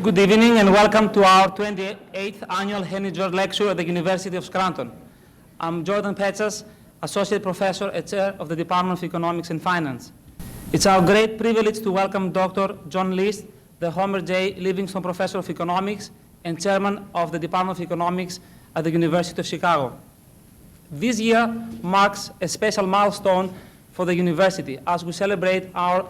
Good evening and welcome to our 28th annual Henry George Lecture at the University of Scranton. I'm Jordan Petsas, Associate Professor and Chair of the Department of Economics and Finance. It's our great privilege to welcome Dr. John List, the Homer J. Livingston Professor of Economics and Chairman of the Department of Economics at the University of Chicago. This year marks a special milestone for the university as we celebrate our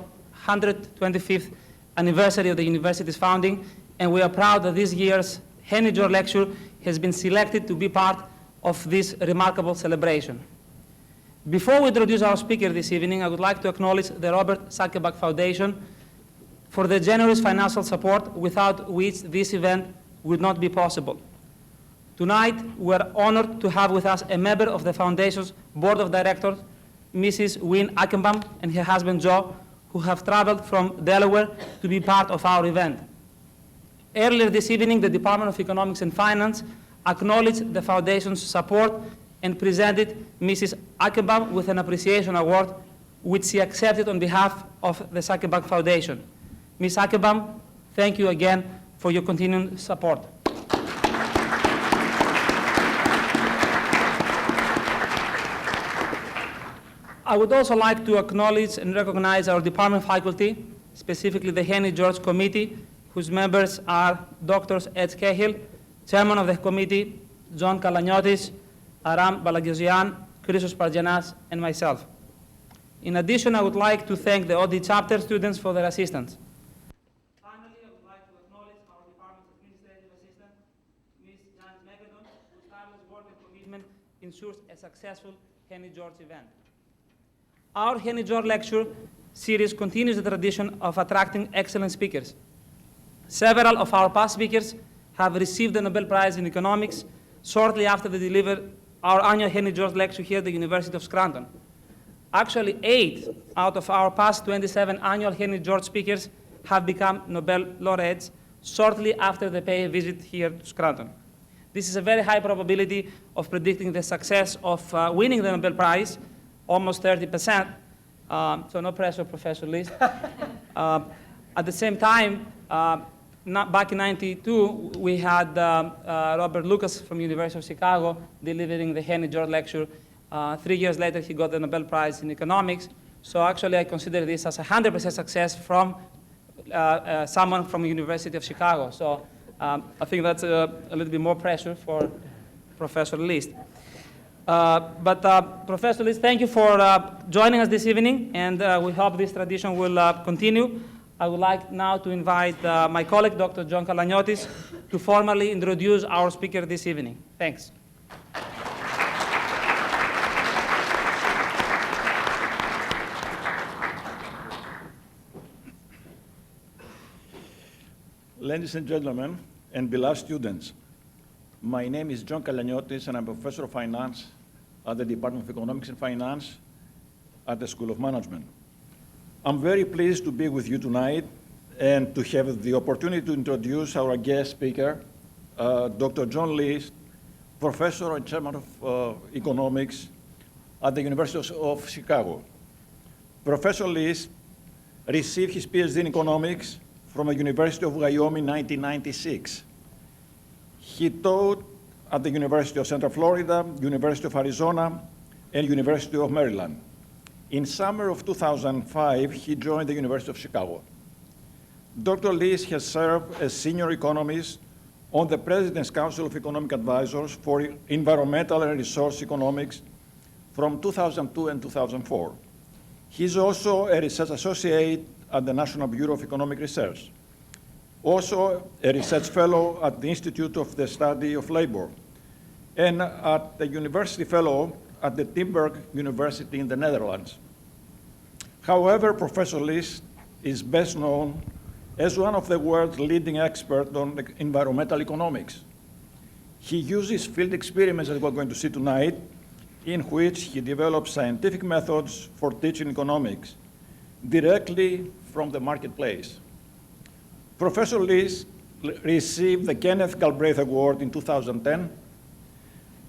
125th anniversary of the university's founding, and we are proud that this year's Henry George Lecture has been selected to be part of this remarkable celebration. Before we introduce our speaker this evening, I would like to acknowledge the Robert Zuckerberg Foundation for the generous financial support without which this event would not be possible. Tonight, we are honored to have with us a member of the Foundation's Board of Directors, Mrs. Wynne Ackenbaum and her husband Joe, who have traveled from Delaware to be part of our event. Earlier this evening, the Department of Economics and Finance acknowledged the Foundation's support and presented Mrs. Ackenbaum with an appreciation award, which she accepted on behalf of the Zuckerberg Foundation. Ms. Ackenbaum, thank you again for your continued support. I would also like to acknowledge and recognize our department faculty, specifically the Henry George Committee, whose members are Drs. Ed Cahill, Chairman of the Committee, John Kalaniottis, Aram Balagiosian, Christos Pargenas, and myself. In addition, I would like to thank the OD chapter students for their assistance. Finally, I would like to acknowledge our department's administrative assistant, Ms. Janet Megadon, whose tireless work and commitment ensures a successful Henry George event. Our Henry George Lecture series continues the tradition of attracting excellent speakers. Several of our past speakers have received the Nobel Prize in Economics shortly after they delivered our annual Henry George Lecture here at the University of Scranton. Actually, 8 out of our past 27 annual Henry George speakers have become Nobel laureates shortly after they pay a visit here to Scranton. This is a very high probability of predicting the success of winning the Nobel Prize, almost 30%, so no pressure, Professor List. At the same time, back in '92, we had Robert Lucas from University of Chicago delivering the Henry George Lecture. 3 years later, he got the Nobel Prize in Economics. So actually, I consider this as a 100% success from someone from the University of Chicago. So I think that's a little bit more pressure for Professor List. Professor List, thank you for joining us this evening, and we hope this tradition will continue. I would like now to invite my colleague, Dr. John Kalaniottis, to formally introduce our speaker this evening. Thanks. Ladies and gentlemen, and beloved students, my name is John Kalaniottis, and I'm a professor of finance at the Department of Economics and Finance at the School of Management. I'm very pleased to be with you tonight and to have the opportunity to introduce our guest speaker, Dr. John List, Professor and Chairman of Economics at the University of Chicago. Professor List received his Ph.D. in Economics from the University of Wyoming in 1996. He taught at the University of Central Florida, University of Arizona, and University of Maryland. In summer of 2005, he joined the University of Chicago. Dr. List has served as senior economist on the President's Council of Economic Advisors for Environmental and Resource Economics from 2002 and 2004. He's also a research associate at the National Bureau of Economic Research, also a research fellow at the Institute of the Study of Labor, and at the university fellow at the Tilburg University in the Netherlands. However, Professor List is best known as one of the world's leading experts on environmental economics. He uses field experiments that we're going to see tonight, in which he develops scientific methods for teaching economics directly from the marketplace. Professor List received the Kenneth Galbraith Award in 2010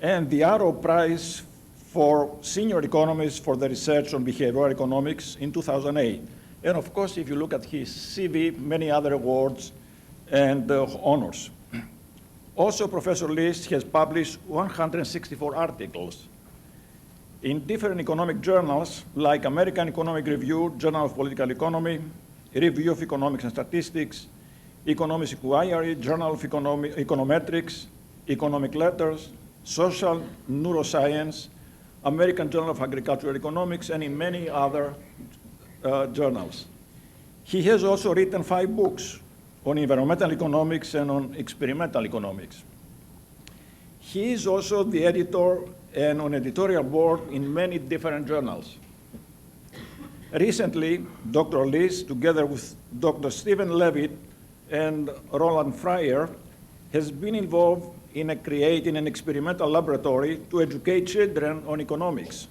and the Arrow Prize for Senior Economists for the Research on Behavioral Economics in 2008. And of course, if you look at his CV, many other awards and honors. Also, Professor List has published 164 articles in different economic journals like American Economic Review, Journal of Political Economy, Review of Economics and Statistics, Economics Inquiry, Journal of Econometrics, Economic Letters, Social Neuroscience, American Journal of Agricultural Economics, and in many other journals. He has also written 5 books on environmental economics and on experimental economics. He is also the editor and on editorial board in many different journals. Recently, Dr. List, together with Dr. Stephen Levitt and Roland Fryer, has been involved in creating an experimental laboratory to educate children on economics.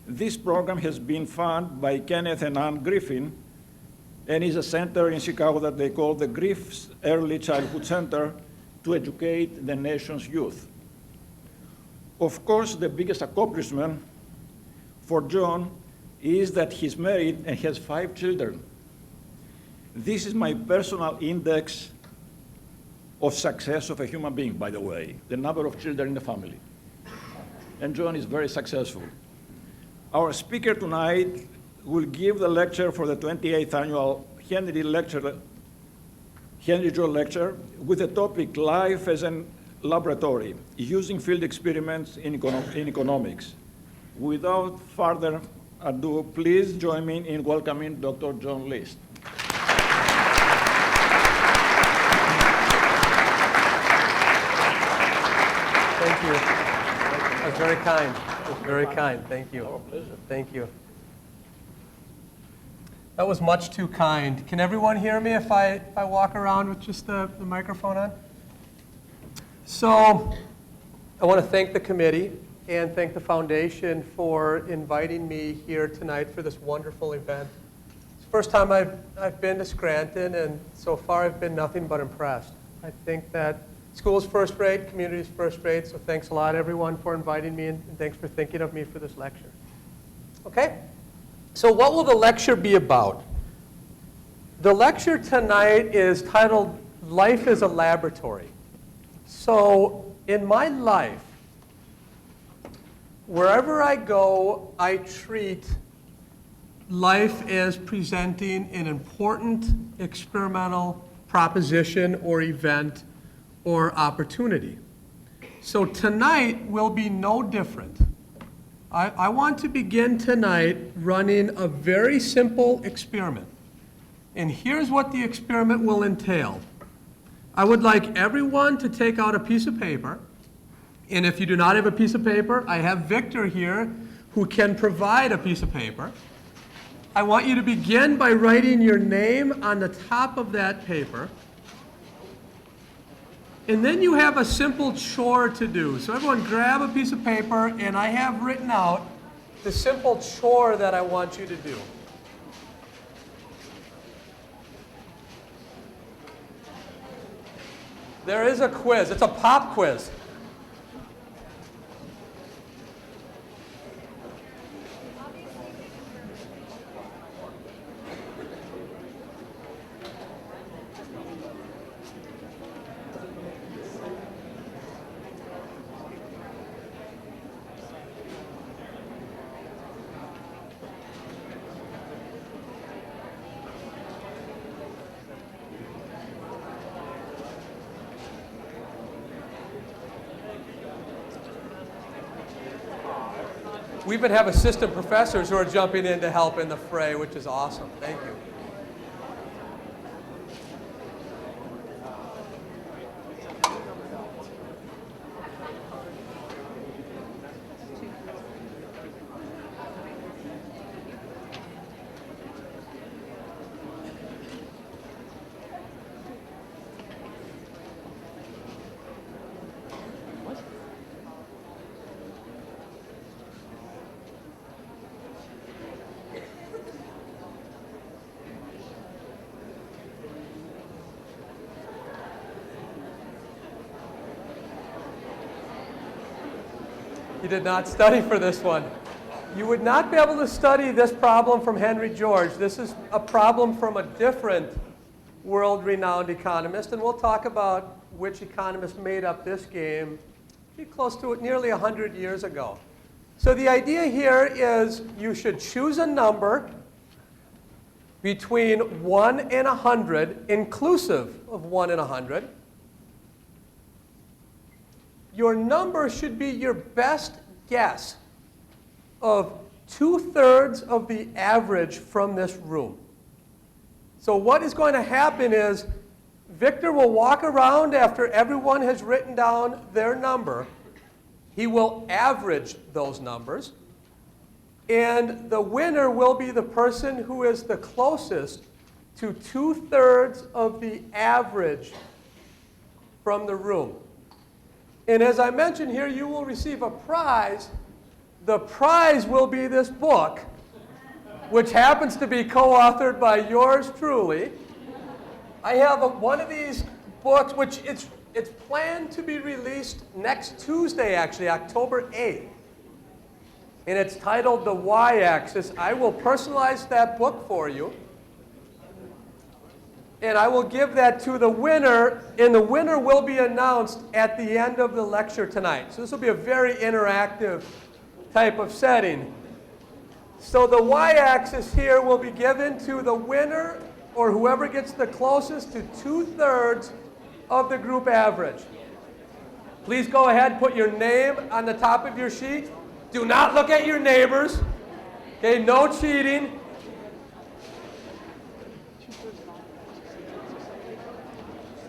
This program has been funded by Kenneth and Ann Griffin, and is a center in Chicago that they call the Griff's Early Childhood Center to educate the nation's youth. Of course, the biggest accomplishment for John is that he's married and has 5 children. This is my personal index of success of a human being, by the way, the number of children in the family. And John is very successful. Our speaker tonight will give the lecture for the 28th annual Henry Joe Lecture with the topic Life as a Laboratory, Using Field Experiments in Economics. Without further ado, please join me in welcoming Dr. John List. Thank you. That's very kind. That's very kind. Thank you. Our pleasure. Thank you. That was much too kind. Can everyone hear me if I walk around with just the microphone on? So I want to thank the committee and thank the foundation for inviting me here tonight for this wonderful event. It's the first time I've been to Scranton, and so far I've been nothing but impressed. I think that school's first rate, community's first rate, so thanks a lot everyone for inviting me, and thanks for thinking of me for this lecture. Okay? So what will the lecture be about? The lecture tonight is titled Life as a Laboratory. So in my life, wherever I go, I treat life as presenting an important experimental proposition or event or opportunity. So tonight will be no different. I want to begin tonight running a very simple experiment. And here's what the experiment will entail. I would like everyone to take out a piece of paper. And if you do not have a piece of paper, I have Victor here who can provide a piece of paper. I want you to begin by writing your name on the top of that paper. And then you have a simple chore to do. So everyone grab a piece of paper, and I have written out the simple chore that I want you to do. There is a quiz. It's a pop quiz. We even have assistant professors who are jumping in to help in the fray, which is awesome. Thank you. You did not study for this one. You would not be able to study this problem from Henry George. This is a problem from a different world-renowned economist, and we'll talk about which economist made up this game pretty close to it nearly 100 years ago. So the idea here is you should choose a number between 1 and 100, inclusive of 1 and 100. Your number should be your best guess of 2/3 of the average from this room. So what is going to happen is Victor will walk around after everyone has written down their number. He will average those numbers. And the winner will be the person who is the closest to 2/3 of the average from the room. And as I mentioned here, you will receive a prize. The prize will be this book, which happens to be co-authored by yours truly. I have one of these books, which it's planned to be released next Tuesday, actually, October 8th. And it's titled The Y-Axis. I will personalize that book for you. And I will give that to the winner, and the winner will be announced at the end of the lecture tonight. So this will be a very interactive type of setting. So the Y-axis here will be given to the winner or whoever gets the closest to 2/3 of the group average. Please go ahead, put your name on the top of your sheet. Do not look at your neighbors. Okay, no cheating.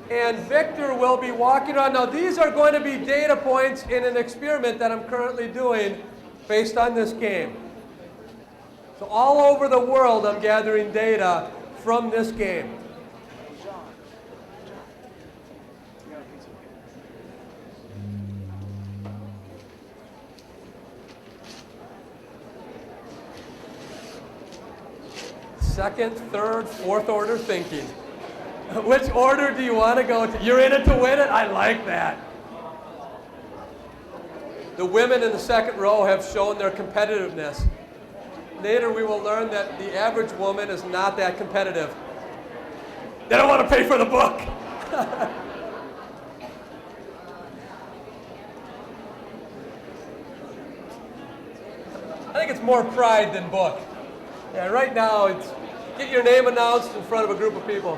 And Victor will be walking around. Now these are going to be data points in an experiment that I'm currently doing based on this game. So all over the world I'm gathering data from this game. Second, third, fourth order thinking. Which order do you want to go to? You're in it to win it? I like that. The women in the second row have shown their competitiveness. Later we will learn that the average woman is not that competitive. They don't want to pay for the book. I think it's more pride than book. Yeah, right now it's get your name announced in front of a group of people.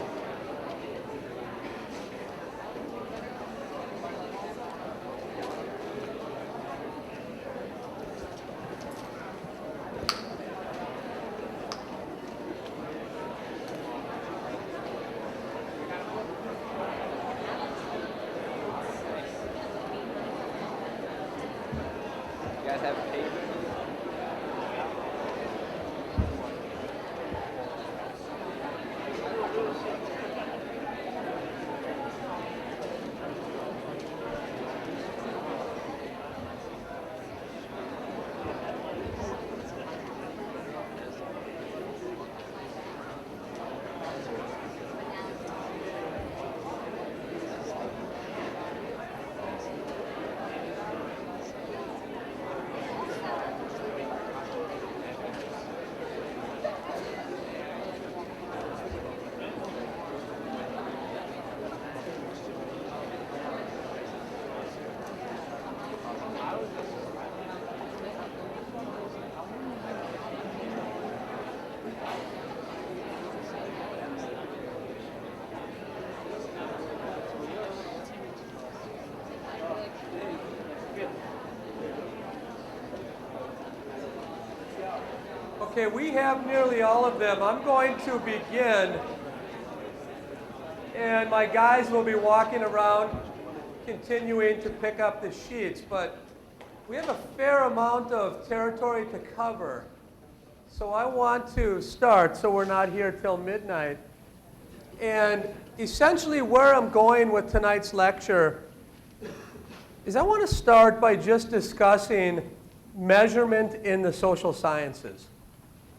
Okay, we have nearly all of them. I'm going to begin, and my guys will be walking around continuing to pick up the sheets, but we have a fair amount of territory to cover. So I want to start so we're not here till midnight. And essentially where I'm going with tonight's lecture is I want to start by just discussing measurement in the social sciences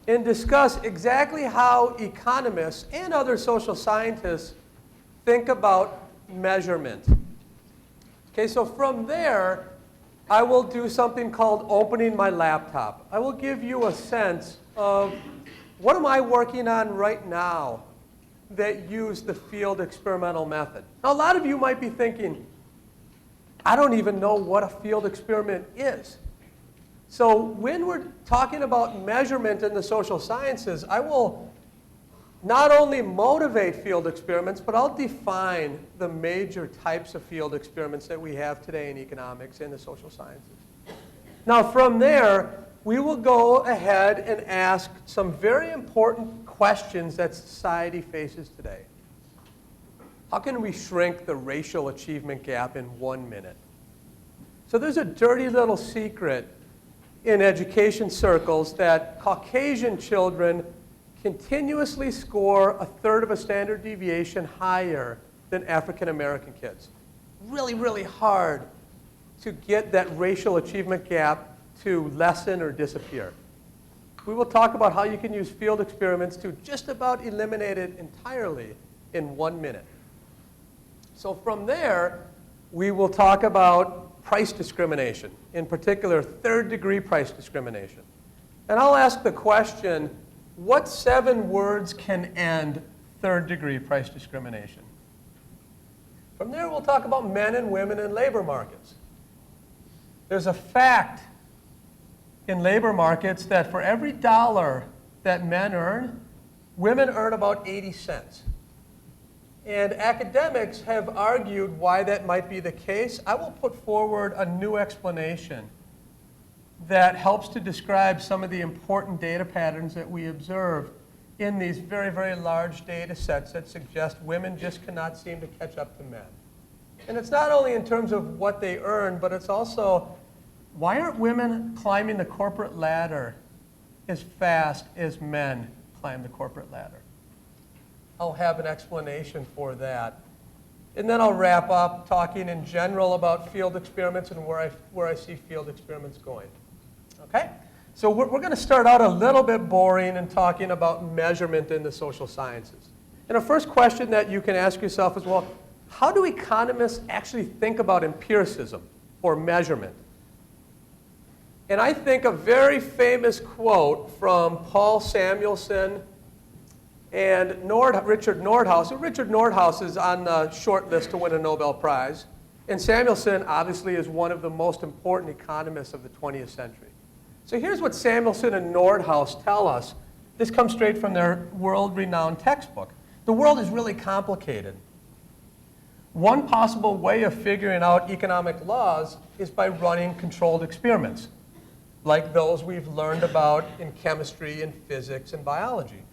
and discuss exactly how economists and other social scientists think about measurement. Okay, so from there, I will do something called opening my laptop. I will give you a sense of what am I working on right now that use the field experimental method. Now, a lot of you might be thinking, I don't even know what a field experiment is. So when we're talking about measurement in the social sciences, I will not only motivate field experiments, but I'll define the major types of field experiments that we have today in economics and the social sciences. Now from there, we will go ahead and ask some very important questions that society faces today. How can we shrink the racial achievement gap in 1 minute? So there's a dirty little secret in education circles that Caucasian children continuously score 1/3 of a standard deviation higher than African American kids. Really, really hard to get that racial achievement gap to lessen or disappear. We will talk about how you can use field experiments to just about eliminate it entirely in 1 minute. So from there, we will talk about price discrimination, in particular, third-degree price discrimination. And I'll ask the question, what 7 words can end third-degree price discrimination? From there, we'll talk about men and women in labor markets. There's a fact in labor markets that for every $1 that men earn, women earn about 80 cents. And academics have argued why that might be the case. I will put forward a new explanation that helps to describe some of the important data patterns that we observe in these very, very large data sets that suggest women just cannot seem to catch up to men. And it's not only in terms of what they earn, but it's also, why aren't women climbing the corporate ladder as fast as men climb the corporate ladder? I'll have an explanation for that. And then I'll wrap up talking in general about field experiments and where I see field experiments going. Okay? So we're going to start out a little bit boring and talking about measurement in the social sciences. And a first question that you can ask yourself is, well, how do economists actually think about empiricism or measurement? And I think a very famous quote from Paul Samuelson and Richard Nordhaus. Richard Nordhaus is on the short list to win a Nobel Prize. And Samuelson obviously is one of the most important economists of the 20th century. So here's what Samuelson and Nordhaus tell us. This comes straight from their world-renowned textbook. The world is really complicated. One possible way of figuring out economic laws is by running controlled experiments, like those we've learned about in chemistry and physics and biology.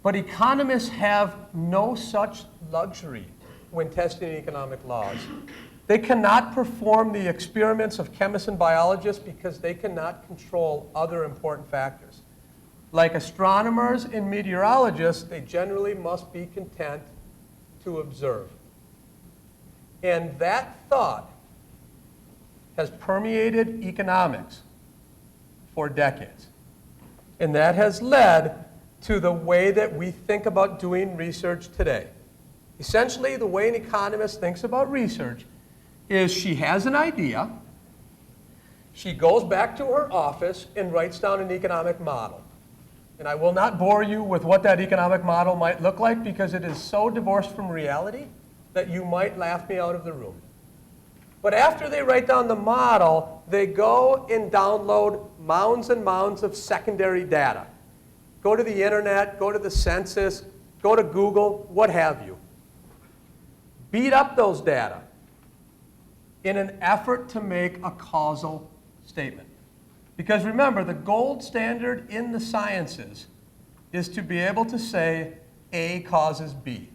But economists have no such luxury when testing economic laws. They cannot perform the experiments of chemists and biologists because they cannot control other important factors. Like astronomers and meteorologists, they generally must be content to observe. And that thought has permeated economics for decades. And that has led to the way that we think about doing research today. Essentially, the way an economist thinks about research is she has an idea, she goes back to her office and writes down an economic model. And I will not bore you with what that economic model might look like because it is so divorced from reality that you might laugh me out of the room. But after they write down the model, they go and download mounds and mounds of secondary data. Go to the internet, go to the census, go to Google, what have you. Beat up those data in an effort to make a causal statement. Because remember, the gold standard in the sciences is to be able to say A causes B.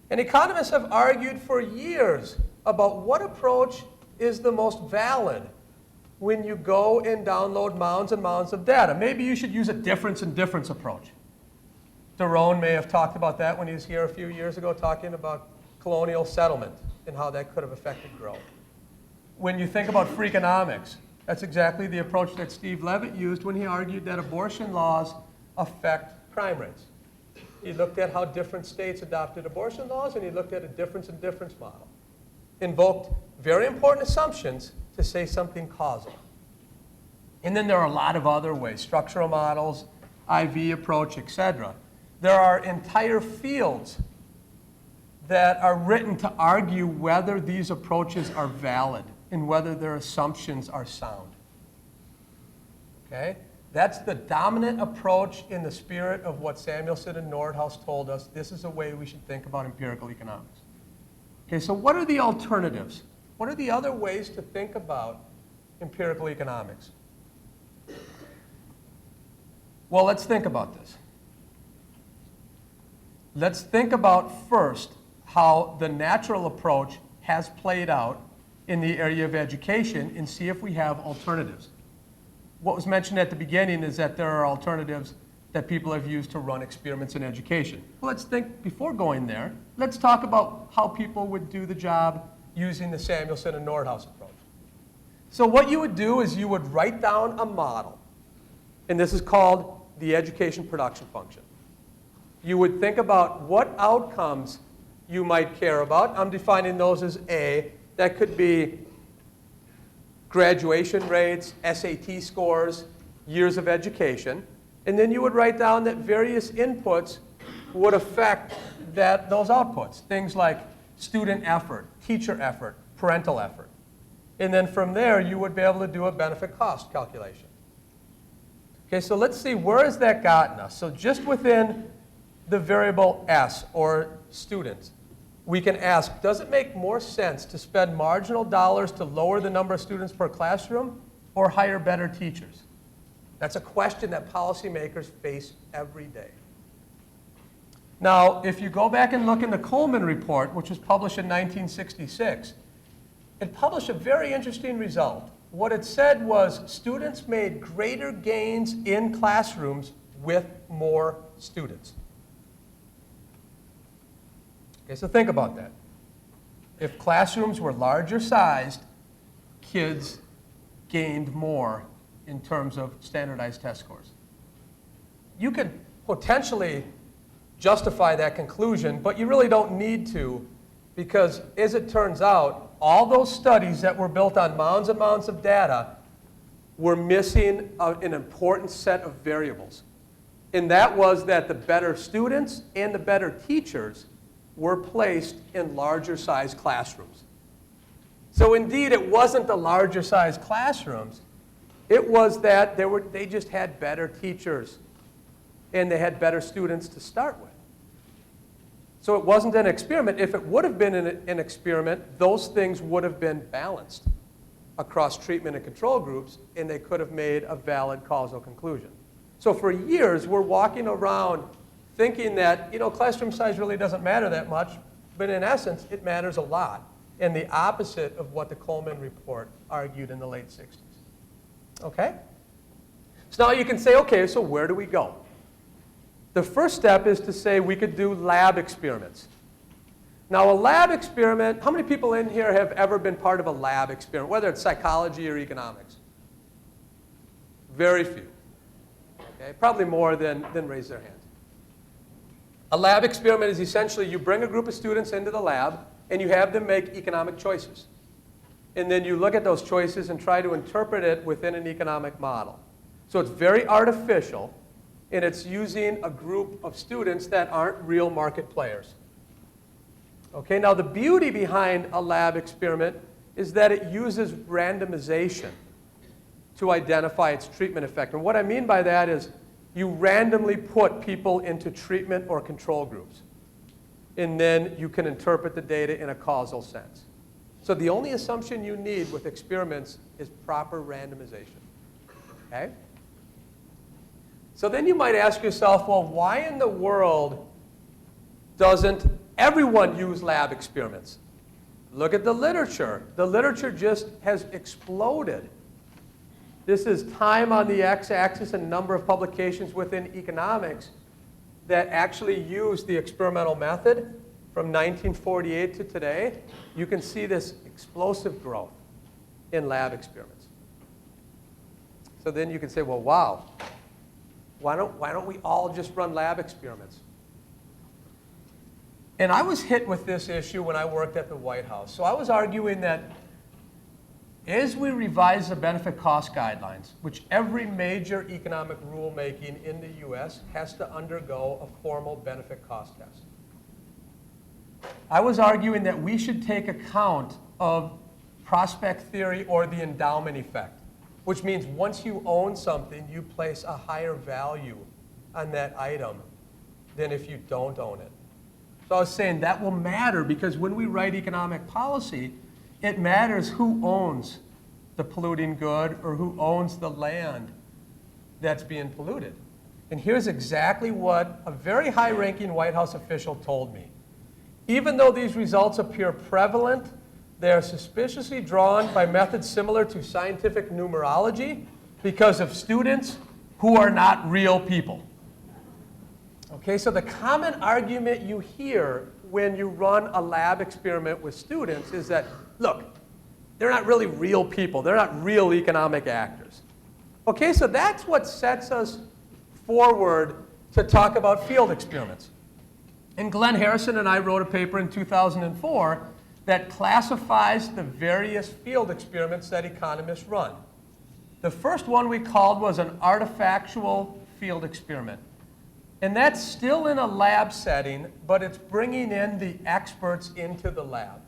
And economists have argued for years about what approach is the most valid when you go and download mounds and mounds of data. Maybe you should use a difference in difference approach. Daron may have talked about that when he was here a few years ago talking about colonial settlement and how that could have affected growth. When you think about Freakonomics, that's exactly the approach that Steve Levitt used when he argued that abortion laws affect crime rates. He looked at how different states adopted abortion laws, and he looked at a difference in difference model. Invoked very important assumptions to say something causal. And then there are a lot of other ways, structural models, IV approach, etc. There are entire fields that are written to argue whether these approaches are valid and whether their assumptions are sound. Okay? That's the dominant approach in the spirit of what Samuelson and Nordhaus told us. This is a way we should think about empirical economics. Okay, so what are the alternatives? What are the other ways to think about empirical economics? Well, let's think about this. Let's think about first how the natural approach has played out in the area of education and see if we have alternatives. What was mentioned at the beginning is that there are alternatives that people have used to run experiments in education. Well, let's think, before going there, let's talk about how people would do the job using the Samuelson and Nordhaus approach. So what you would do is you would write down a model, and this is called the education production function. You would think about what outcomes you might care about. I'm defining those as A. That could be graduation rates, SAT scores, years of education. And then you would write down that various inputs would affect those outputs. Things like student effort, teacher effort, parental effort. And then from there, you would be able to do a benefit cost calculation. Okay, so let's see, where has that gotten us? So just within the variable S, or students, we can ask, does it make more sense to spend marginal dollars to lower the number of students per classroom or hire better teachers? That's a question that policymakers face every day. Now, if you go back and look in the Coleman report, which was published in 1966, it published a very interesting result. What it said was students made greater gains in classrooms with more students. Okay, so think about that. If classrooms were larger sized, kids gained more in terms of standardized test scores. You could potentially justify that conclusion, but you really don't need to, because as it turns out, all those studies that were built on mounds and mounds of data were missing an important set of variables. And that was that the better students and the better teachers were placed in larger sized classrooms. So indeed, it wasn't the larger sized classrooms. It was that they just had better teachers and they had better students to start with. So it wasn't an experiment. If it would have been an experiment, those things would have been balanced across treatment and control groups, and they could have made a valid causal conclusion. So for years, we're walking around thinking that, classroom size really doesn't matter that much, but in essence, it matters a lot, and the opposite of what the Coleman report argued in the late 60s. Okay? So now you can say, okay, so where do we go? The first step is to say we could do lab experiments. Now, a lab experiment, how many people in here have ever been part of a lab experiment, whether it's psychology or economics? Very few. Okay? Probably more than raise their hands. A lab experiment is essentially you bring a group of students into the lab and you have them make economic choices. And then you look at those choices and try to interpret it within an economic model. So it's very artificial, and it's using a group of students that aren't real market players. Okay, now the beauty behind a lab experiment is that it uses randomization to identify its treatment effect. And what I mean by that is you randomly put people into treatment or control groups. And then you can interpret the data in a causal sense. So the only assumption you need with experiments is proper randomization. Okay? So then you might ask yourself, well, why in the world doesn't everyone use lab experiments? Look at the literature. The literature just has exploded. This is time on the x-axis and number of publications within economics that actually use the experimental method from 1948 to today. You can see this explosive growth in lab experiments. So then you can say, well, wow. Why don't we all just run lab experiments? And I was hit with this issue when I worked at the White House. So I was arguing that as we revise the benefit cost guidelines, which every major economic rulemaking in the US has to undergo a formal benefit cost test. I was arguing that we should take account of prospect theory or the endowment effect, which means once you own something, you place a higher value on that item than if you don't own it. So I was saying that will matter because when we write economic policy, it matters who owns the polluting good or who owns the land that's being polluted. And here's exactly what a very high-ranking White House official told me. Even though these results appear prevalent, they are suspiciously drawn by methods similar to scientific numerology because of students who are not real people. Okay, so the common argument you hear when you run a lab experiment with students is that, look, they're not really real people. They're not real economic actors. Okay, so that's what sets us forward to talk about field experiments. And Glenn Harrison and I wrote a paper in 2004 that classifies the various field experiments that economists run. The first one we called was an artefactual field experiment. And that's still in a lab setting, but it's bringing in the experts into the lab.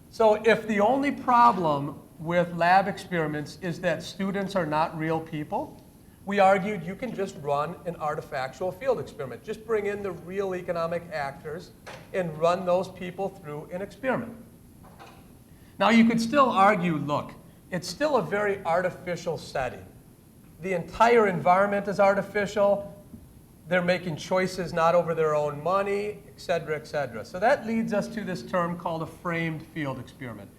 So if the only problem with lab experiments is that students are not real people, we argued you can just run an artefactual field experiment. Just bring in the real economic actors and run those people through an experiment. Now you could still argue, look, it's still a very artificial setting. The entire environment is artificial. They're making choices not over their own money, et cetera, et cetera. So that leads us to this term called a framed field experiment.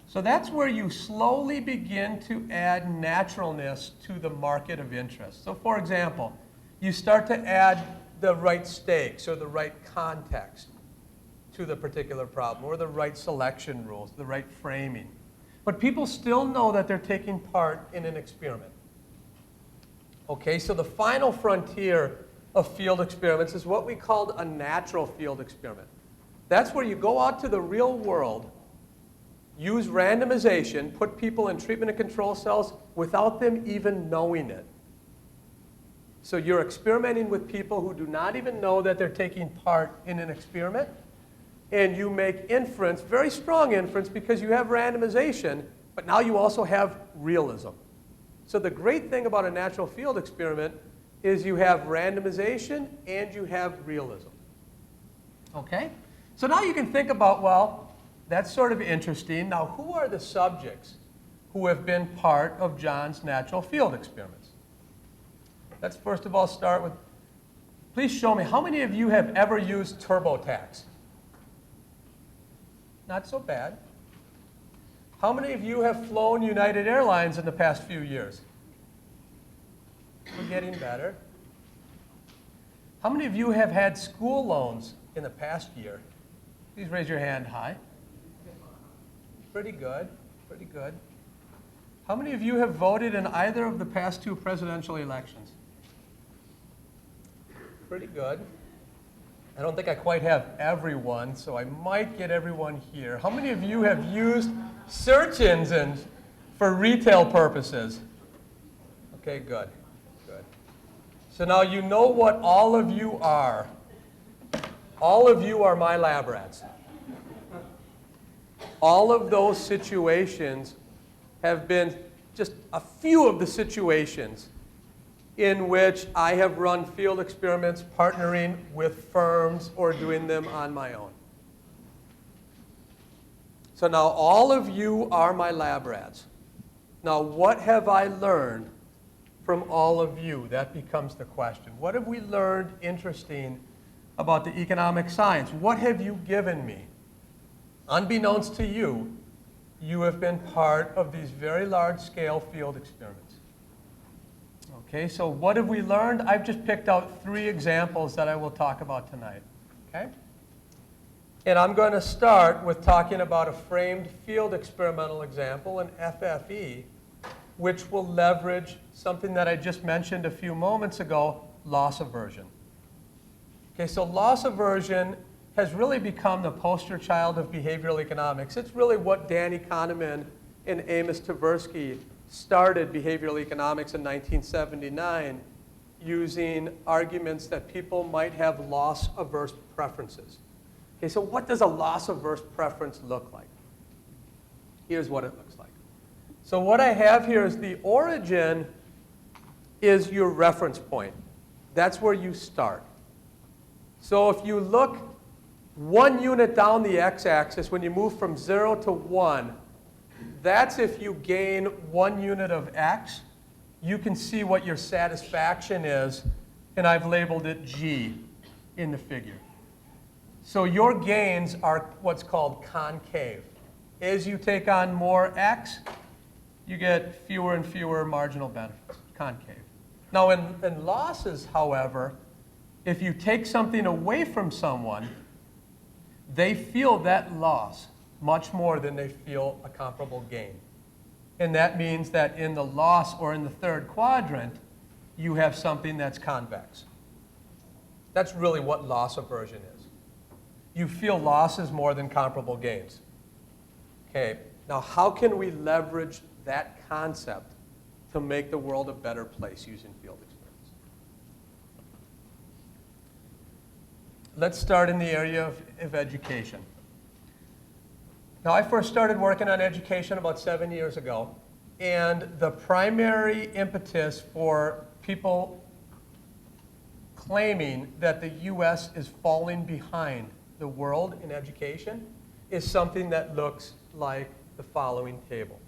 So that's where you slowly begin to add naturalness to the market of interest. So for example, you start to add the right stakes or the right context to the particular problem, or the right selection rules, the right framing. But people still know that they're taking part in an experiment. Okay, so the final frontier of field experiments is what we called a natural field experiment. That's where you go out to the real world, use randomization, put people in treatment and control cells without them even knowing it. So you're experimenting with people who do not even know that they're taking part in an experiment, and you make inference, very strong inference, because you have randomization, but now you also have realism. So the great thing about a natural field experiment is you have randomization and you have realism. Okay? So now you can think about, well, that's sort of interesting. Now, who are the subjects who have been part of John's natural field experiments? Let's first of all start with, please show me, how many of you have ever used TurboTax? Not so bad. How many of you have flown United Airlines in the past few years? We're getting better. How many of you have had school loans in the past year? Please raise your hand high. Pretty good, pretty good. How many of you have voted in either of the past two presidential elections? Pretty good. I don't think I quite have everyone, so I might get everyone here. How many of you have used search engines for retail purposes? Okay, good. So now you know what all of you are. All of you are my lab rats. All of those situations have been just a few of the situations in which I have run field experiments partnering with firms or doing them on my own. So now all of you are my lab rats. Now what have I learned from all of you? That becomes the question. What have we learned interesting about the economic science? What have you given me? Unbeknownst to you, you have been part of these very large-scale field experiments. Okay, so what have we learned? I've just picked out 3 examples that I will talk about tonight. Okay? And I'm going to start with talking about a framed field experimental example, an FFE, which will leverage something that I just mentioned a few moments ago, loss aversion. Okay, so loss aversion has really become the poster child of behavioral economics. It's really what Danny Kahneman and Amos Tversky started behavioral economics in 1979 using arguments that people might have loss-averse preferences. Okay, so what does a loss-averse preference look like? Here's what it looks like. So what I have here is the origin is your reference point. That's where you start. So if you look 1 unit down the x-axis, when you move from 0 to 1, that's if you gain 1 unit of x. You can see what your satisfaction is, and I've labeled it G in the figure. So your gains are what's called concave. As you take on more x, you get fewer and fewer marginal benefits, concave. Now in losses, however, if you take something away from someone, they feel that loss much more than they feel a comparable gain. And that means that in the loss or in the third quadrant, you have something that's convex. That's really what loss aversion is. You feel losses more than comparable gains. Okay, now how can we leverage that concept to make the world a better place using field experiments? Let's start in the area of education. Now, I first started working on education about 7 years ago, and the primary impetus for people claiming that the U.S. is falling behind the world in education is something that looks like the following table.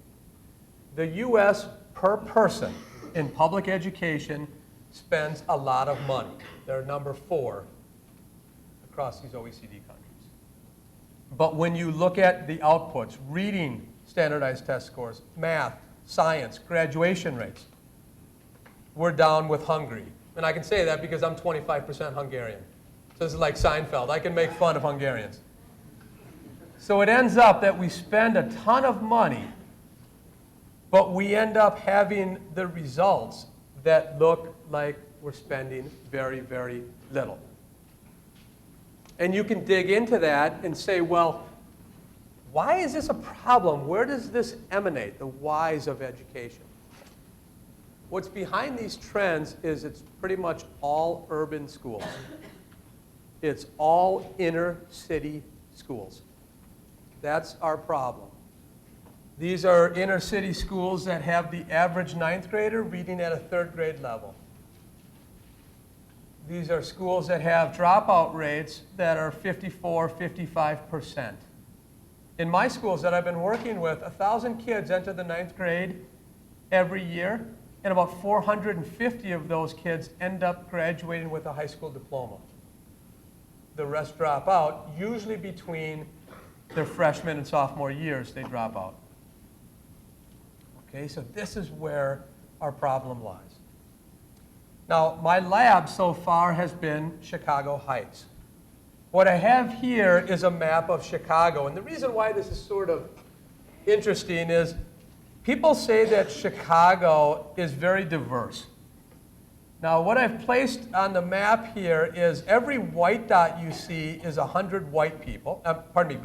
The U.S. per person in public education spends a lot of money. They're number 4 across these OECD countries. But when you look at the outputs, reading standardized test scores, math, science, graduation rates, we're down with Hungary. And I can say that because I'm 25% Hungarian. So this is like Seinfeld. I can make fun of Hungarians. So it ends up that we spend a ton of money, but we end up having the results that look like we're spending very, very little. And you can dig into that and say, well, why is this a problem? Where does this emanate, the whys of education? What's behind these trends is it's pretty much all urban schools. It's all inner city schools. That's our problem. These are inner city schools that have the average 9th grader reading at a 3rd grade level. These are schools that have dropout rates that are 54, 55%. In my schools that I've been working with, 1,000 kids enter the 9th grade every year, and about 450 of those kids end up graduating with a high school diploma. The rest drop out, usually between their freshman and sophomore years, they drop out. Okay, so this is where our problem lies. Now, my lab so far has been Chicago Heights. What I have here is a map of Chicago, and the reason why this is sort of interesting is people say that Chicago is very diverse. Now, what I've placed on the map here is every white dot you see is 100 white people.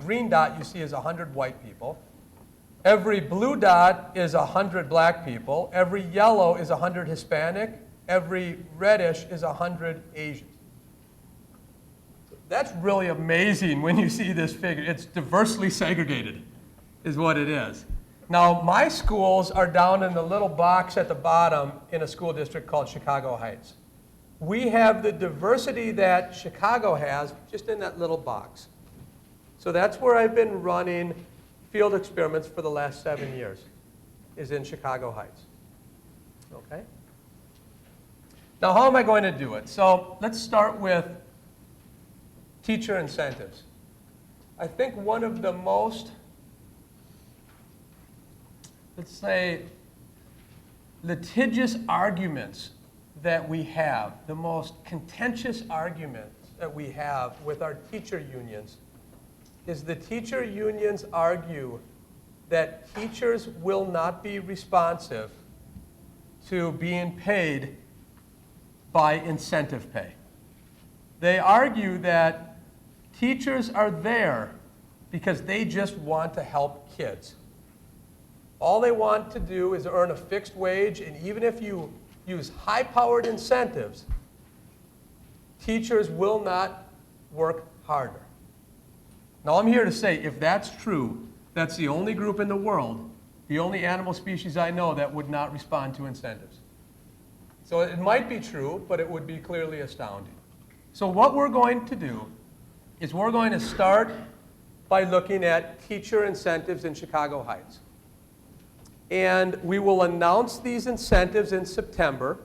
Green dot you see is 100 white people. Every blue dot is 100 black people. Every yellow is 100 Hispanic. Every reddish is 100 Asians. That's really amazing when you see this figure. It's diversely segregated, is what it is. Now, my schools are down in the little box at the bottom in a school district called Chicago Heights. We have the diversity that Chicago has just in that little box. So that's where I've been running field experiments for the last 7 years, is in Chicago Heights. Okay? Now, how am I going to do it? So let's start with teacher incentives. I think one of the most, let's say, litigious arguments that we have, the most contentious arguments that we have with our teacher unions, is the teacher unions argue that teachers will not be responsive to being paid by incentive pay. They argue that teachers are there because they just want to help kids. All they want to do is earn a fixed wage, and even if you use high-powered incentives, teachers will not work harder. Now, I'm here to say, if that's true, that's the only group in the world, the only animal species I know that would not respond to incentives. So it might be true, but it would be clearly astounding. So what we're going to do is we're going to start by looking at teacher incentives in Chicago Heights. And we will announce these incentives in September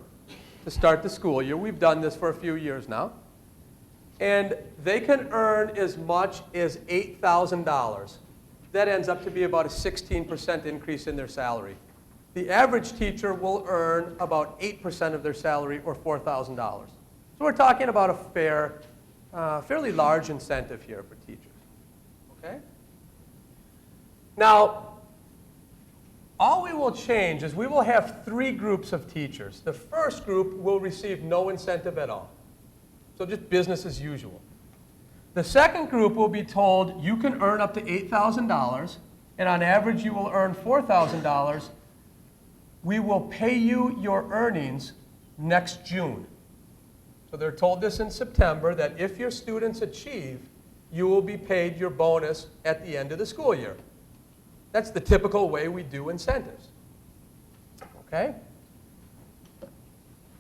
to start the school year. We've done this for a few years now. And they can earn as much as $8,000. That ends up to be about a 16% increase in their salary. The average teacher will earn about 8% of their salary, or $4,000. So we're talking about a fairly large incentive here for teachers. Okay? Now, all we will change is we will have 3 groups of teachers. The first group will receive no incentive at all. So just business as usual. The second group will be told you can earn up to $8,000, and on average you will earn $4,000. We will pay you your earnings next June. So they're told this in September, that if your students achieve, you will be paid your bonus at the end of the school year. That's the typical way we do incentives. Okay?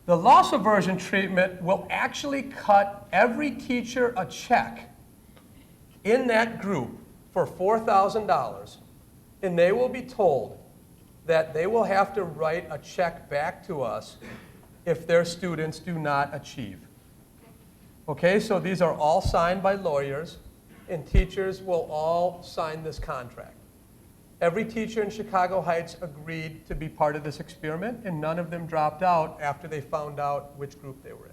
The loss aversion treatment will actually cut every teacher a check in that group for $4,000, and they will be told that they will have to write a check back to us if their students do not achieve. Okay, so these are all signed by lawyers, and teachers will all sign this contract. Every teacher in Chicago Heights agreed to be part of this experiment, and none of them dropped out after they found out which group they were in.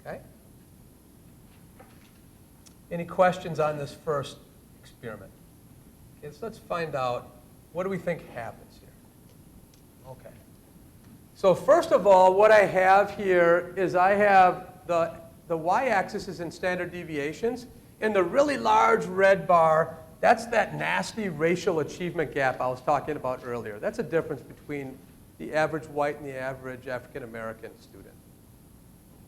Okay? Any questions on this first experiment? Okay, so let's find out, what do we think happens here? Okay. So first of all, what I have here is I have the y-axis is in standard deviations, and the really large red bar, that's that nasty racial achievement gap I was talking about earlier. That's a difference between the average white and the average African-American student.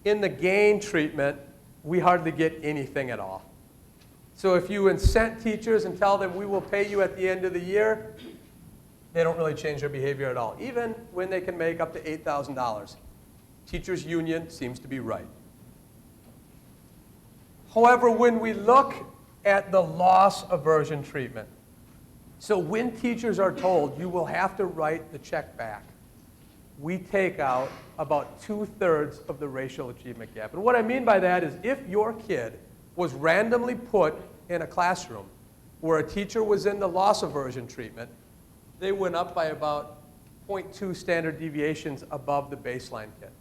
In the gain treatment, we hardly get anything at all. So if you incent teachers and tell them we will pay you at the end of the year, they don't really change their behavior at all, even when they can make up to $8,000. Teachers' union seems to be right. However, when we look at the loss aversion treatment, so when teachers are told you will have to write the check back, we take out about 2/3 of the racial achievement gap. And what I mean by that is if your kid was randomly put in a classroom where a teacher was in the loss aversion treatment, they went up by about 0.2 standard deviations above the baseline kid.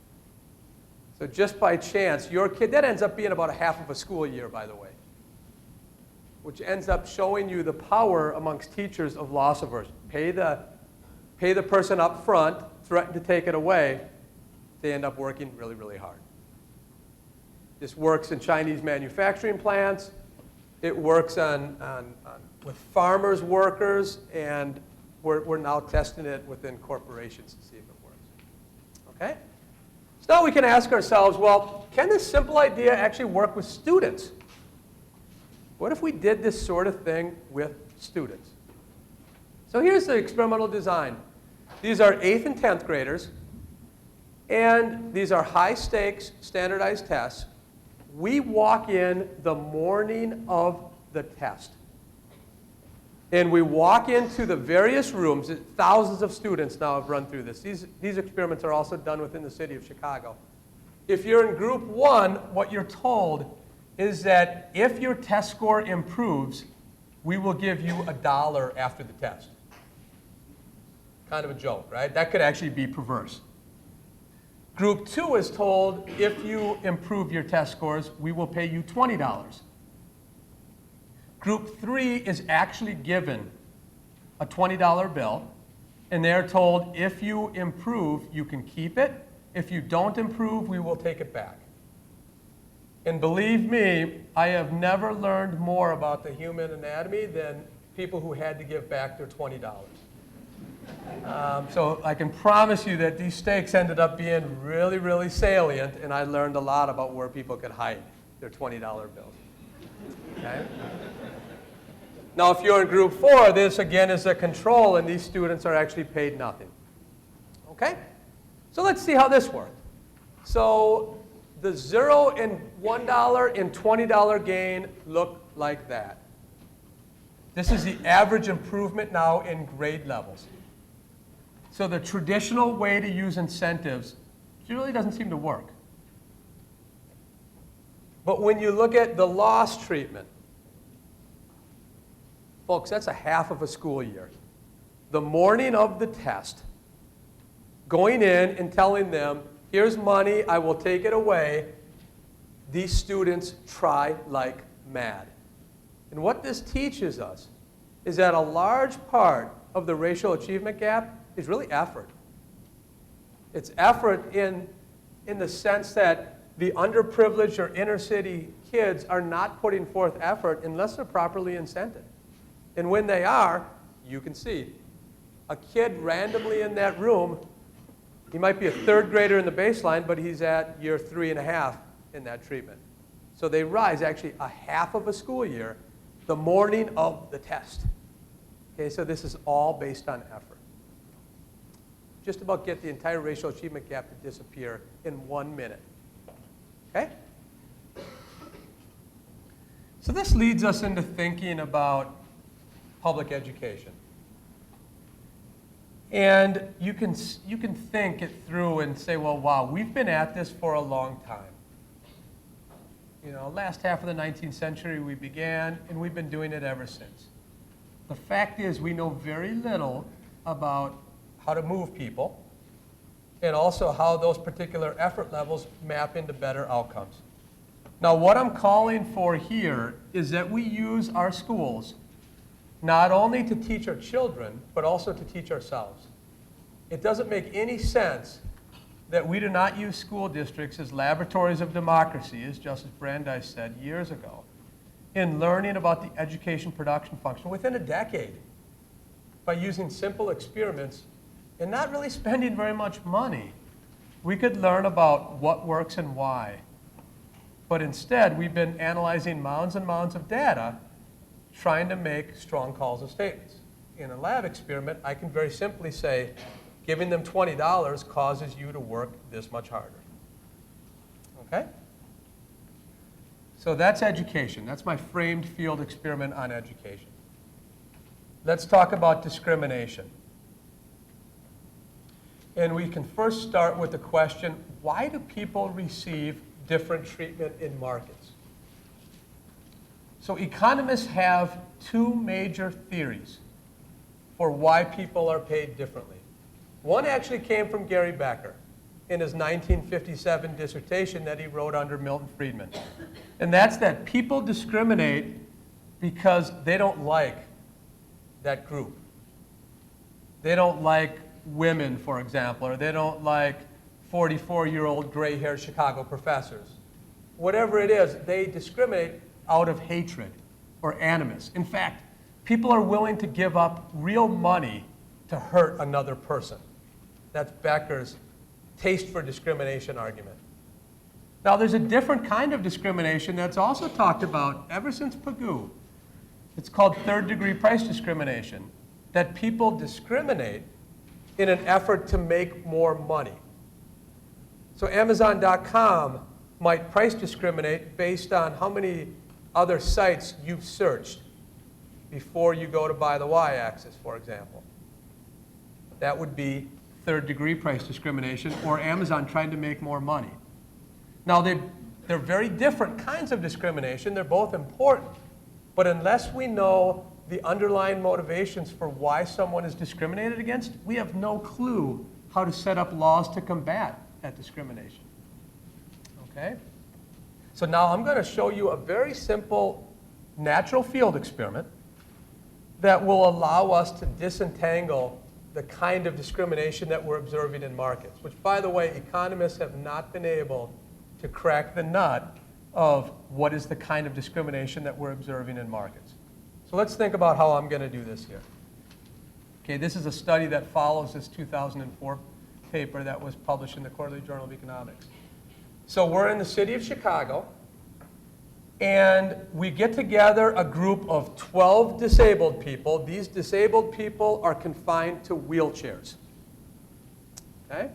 So just by chance, your kid, that ends up being about a half of a school year, by the way, which ends up showing you the power amongst teachers of loss aversion. Pay the person up front, threaten to take it away, they end up working really, really hard. This works in Chinese manufacturing plants. It works with farmers' workers, and we're now testing it within corporations to see if it works. Okay? So now we can ask ourselves, well, can this simple idea actually work with students? What if we did this sort of thing with students? So here's the experimental design. These are 8th and 10th graders, and these are high-stakes standardized tests. We walk in the morning of the test. And we walk into the various rooms. Thousands of students now have run through this. These experiments are also done within the city of Chicago. If you're in group 1, what you're told is that if your test score improves, we will give you $1 after the test. Kind of a joke, right? That could actually be perverse. Group 2 is told, if you improve your test scores, we will pay you $20. Group 3 is actually given a $20 bill, and they're told, if you improve, you can keep it. If you don't improve, we will take it back. And believe me, I have never learned more about the human anatomy than people who had to give back their $20. So I can promise you that these stakes ended up being really, really salient, and I learned a lot about where people could hide their $20 bills. Okay? Now, if you're in group 4, this again is a control, and these students are actually paid nothing. Okay? So let's see how this worked. So the $0 and $1 and $20 gain look like that. This is the average improvement now in grade levels. So the traditional way to use incentives really doesn't seem to work. But when you look at the loss treatment, folks, that's a half of a school year. The morning of the test, going in and telling them, here's money, I will take it away. These students try like mad. And what this teaches us is that a large part of the racial achievement gap is really effort. It's effort in the sense that the underprivileged or inner city kids are not putting forth effort unless they're properly incented. And when they are, you can see a kid randomly in that room, he might be a third grader in the baseline, but he's at year 3.5 in that treatment. So they rise actually a half of a school year the morning of the test. Okay, so this is all based on effort. Just about get the entire racial achievement gap to disappear in 1 minute. Okay? So this leads us into thinking about public education. And you can think it through and say, well, wow, we've been at this for a long time. You know, last half of the 19th century we began, and we've been doing it ever since. The fact is we know very little about how to move people and also how those particular effort levels map into better outcomes. Now, what I'm calling for here is that we use our schools not only to teach our children, but also to teach ourselves. It doesn't make any sense that we do not use school districts as laboratories of democracy, as Justice Brandeis said years ago, in learning about the education production function within a decade by using simple experiments and not really spending very much money. We could learn about what works and why. But instead, we've been analyzing mounds and mounds of data trying to make strong causal statements. In a lab experiment, I can very simply say, giving them $20 causes you to work this much harder. Okay? So that's education. That's my framed field experiment on education. Let's talk about discrimination. And we can first start with the question, why do people receive different treatment in markets? So economists have two major theories for why people are paid differently. One actually came from Gary Becker in his 1957 dissertation that he wrote under Milton Friedman. And that's that people discriminate because they don't like that group. They don't like women, for example, or they don't like 44-year-old gray-haired Chicago professors. Whatever it is, they discriminate out of hatred or animus. In fact, people are willing to give up real money to hurt another person. That's Becker's taste for discrimination argument. Now, there's a different kind of discrimination that's also talked about ever since Pagoo. It's called third-degree price discrimination, that people discriminate in an effort to make more money. So Amazon.com might price discriminate based on how many other sites you've searched before you go to buy the y-axis, for example. That would be third-degree price discrimination, or Amazon trying to make more money. Now, they're very different kinds of discrimination. They're both important. But unless we know the underlying motivations for why someone is discriminated against, we have no clue how to set up laws to combat that discrimination. Okay? So now I'm going to show you a very simple natural field experiment that will allow us to disentangle the kind of discrimination that we're observing in markets, which, by the way, economists have not been able to crack the nut of what is the kind of discrimination that we're observing in markets. So let's think about how I'm going to do this here. Okay, this is a study that follows this 2004 paper that was published in the Quarterly Journal of Economics. So we're in the city of Chicago, and we get together a group of 12 disabled people. These disabled people are confined to wheelchairs. Okay?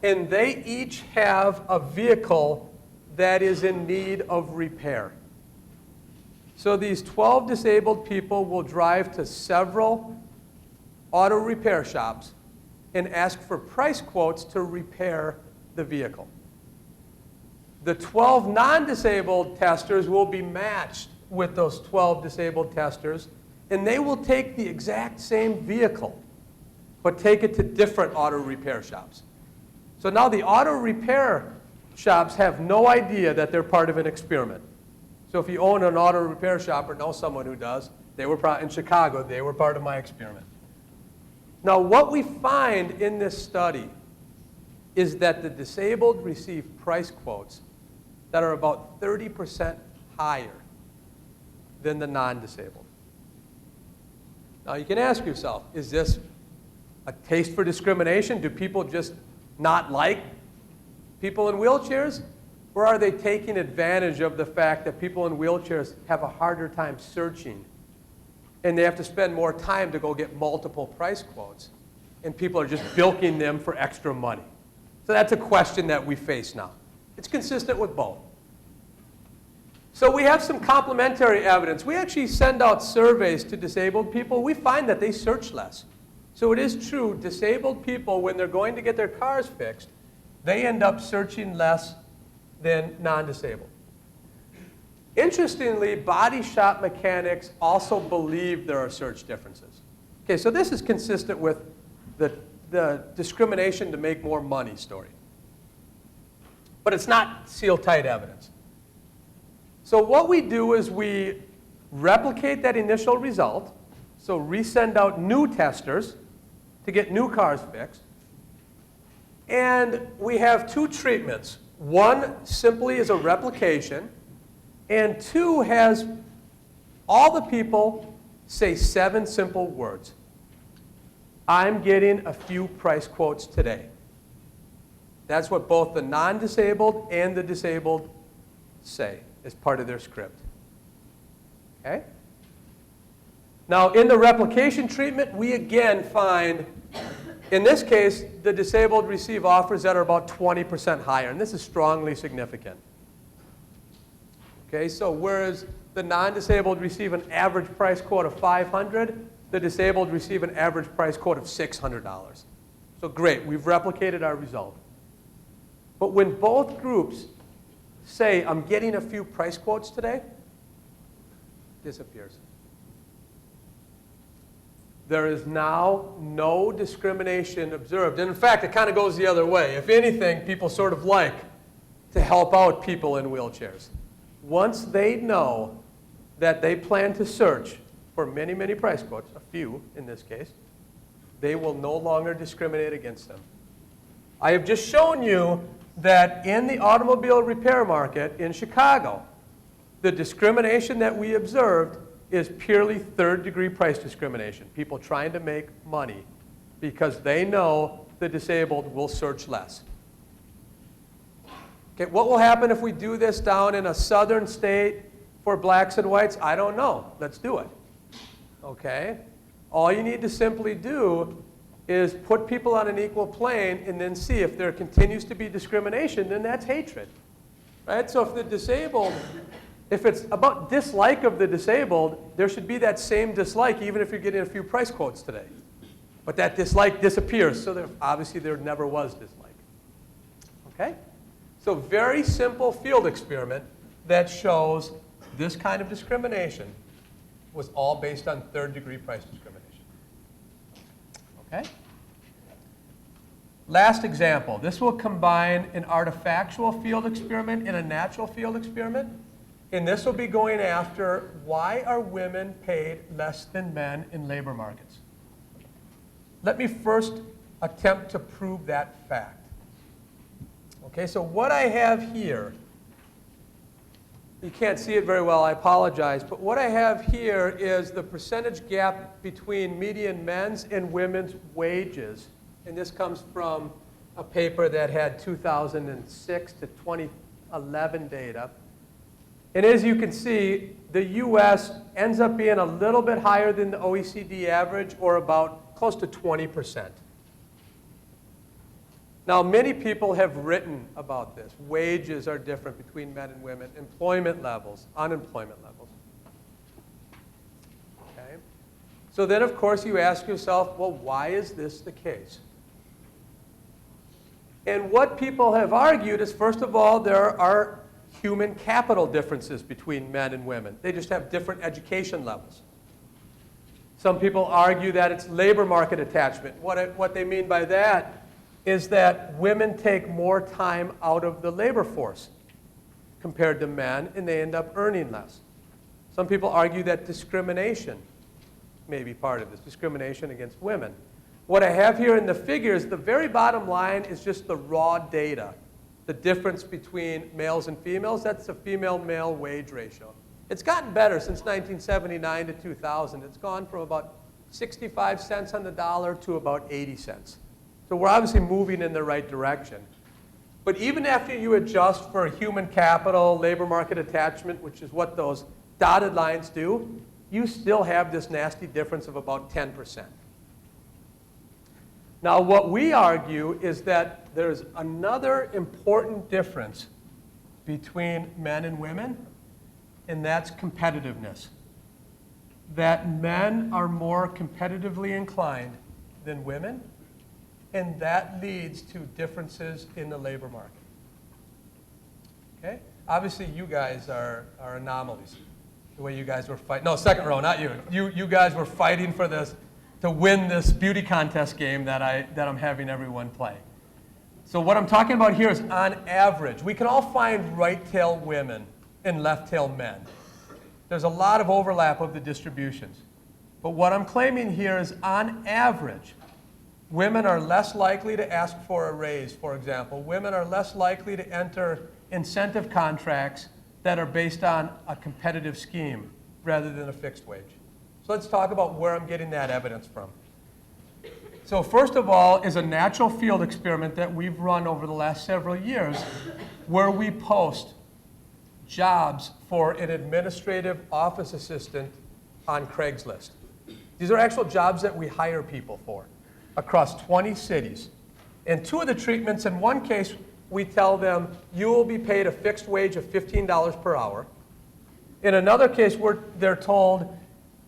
And they each have a vehicle that is in need of repair. So these 12 disabled people will drive to several auto repair shops and ask for price quotes to repair the vehicle. The 12 non-disabled testers will be matched with those 12 disabled testers, and they will take the exact same vehicle, but take it to different auto repair shops. So now the auto repair shops have no idea that they're part of an experiment. So if you own an auto repair shop or know someone who does, they were in Chicago, they were part of my experiment. Now what we find in this study is that the disabled receive price quotes that are about 30% higher than the non-disabled. Now you can ask yourself, is this a taste for discrimination? Do people just not like people in wheelchairs? Or are they taking advantage of the fact that people in wheelchairs have a harder time searching and they have to spend more time to go get multiple price quotes, and people are just bilking them for extra money? So that's a question that we face now. It's consistent with both. So we have some complementary evidence. We actually send out surveys to disabled people. We find that they search less. So it is true, disabled people, when they're going to get their cars fixed, they end up searching less than non-disabled. Interestingly, body shop mechanics also believe there are search differences. Okay, so this is consistent with the discrimination to make more money story. But it's not seal-tight evidence. So what we do is we replicate that initial result, so resend out new testers to get new cars fixed, and we have two treatments. One simply is a replication, and two has all the people say 7 simple words. I'm getting a few price quotes today. That's what both the non-disabled and the disabled say as part of their script. Okay? Now, in the replication treatment, we again find, in this case, the disabled receive offers that are about 20% higher, and this is strongly significant. Okay, so whereas the non-disabled receive an average price quote of $500, the disabled receive an average price quote of $600. So great, we've replicated our result. But when both groups say, I'm getting a few price quotes today, disappears. There is now no discrimination observed. And in fact, it kind of goes the other way. If anything, people sort of like to help out people in wheelchairs. Once they know that they plan to search for many, many price quotes, a few in this case, they will no longer discriminate against them. I have just shown you that in the automobile repair market in Chicago, the discrimination that we observed is purely third-degree price discrimination. People trying to make money because they know the disabled will search less. Okay, what will happen if we do this down in a southern state for blacks and whites? I don't know. Let's do it. Okay? All you need to simply do is put people on an equal plane and then see if there continues to be discrimination, then that's hatred. Right? So if the disabled, if it's about dislike of the disabled, there should be that same dislike even if you're getting a few price quotes today. But that dislike disappears, so obviously there never was dislike. Okay? So very simple field experiment that shows this kind of discrimination was all based on third-degree price discrimination. Okay? Last example. This will combine an artefactual field experiment and a natural field experiment. And this will be going after why are women paid less than men in labor markets. Let me first attempt to prove that fact. Okay, so what I have here You can't see it very well, I apologize. But what I have here is the percentage gap between median men's and women's wages. And this comes from a paper that had 2006 to 2011 data. And as you can see, the US ends up being a little bit higher than the OECD average, or about close to 20%. Now, many people have written about this. Wages are different between men and women, employment levels, unemployment levels. Okay? So then, of course, you ask yourself, well, why is this the case? And what people have argued is, first of all, there are human capital differences between men and women. They just have different education levels. Some people argue that it's labor market attachment. What they mean by that is that women take more time out of the labor force compared to men, and they end up earning less. Some people argue that discrimination may be part of this, discrimination against women. What I have here in the figures, the very bottom line is just the raw data, the difference between males and females. That's the female-male wage ratio. It's gotten better since 1979 to 2000. It's gone from about 65 cents on the dollar to about 80 cents. So we're obviously moving in the right direction. But even after you adjust for human capital, labor market attachment, which is what those dotted lines do, you still have this nasty difference of about 10%. Now, what we argue is that there's another important difference between men and women, and that's competitiveness. That men are more competitively inclined than women, and that leads to differences in the labor market. Okay? Obviously, you guys are anomalies. The way you guys were fighting. No, second row, not you. You guys were fighting for this, to win this beauty contest game that I'm having everyone play. So what I'm talking about here is on average. We can all find right-tailed women and left-tailed men. There's a lot of overlap of the distributions. But what I'm claiming here is on average, women are less likely to ask for a raise, for example. Women are less likely to enter incentive contracts that are based on a competitive scheme rather than a fixed wage. So let's talk about where I'm getting that evidence from. So first of all is a natural field experiment that we've run over the last several years where we post jobs for an administrative office assistant on Craigslist. These are actual jobs that we hire people for across 20 cities. And two of the treatments, in one case, we tell them, you will be paid a fixed wage of $15 per hour. In another case, they're told,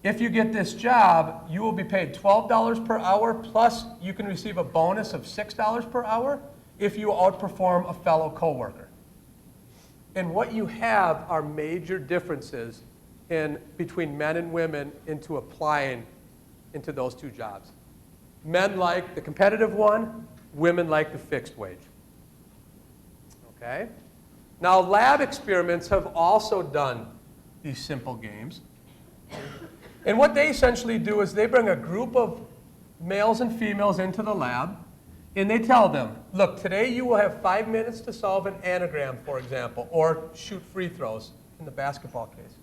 if you get this job, you will be paid $12 per hour, plus you can receive a bonus of $6 per hour if you outperform a fellow coworker. And what you have are major differences between men and women into applying into those two jobs. Men like the competitive one, women like the fixed wage. Okay? Now, lab experiments have also done these simple games. And what they essentially do is they bring a group of males and females into the lab, and they tell them, look, today you will have 5 minutes to solve an anagram, for example, or shoot free throws in the basketball case.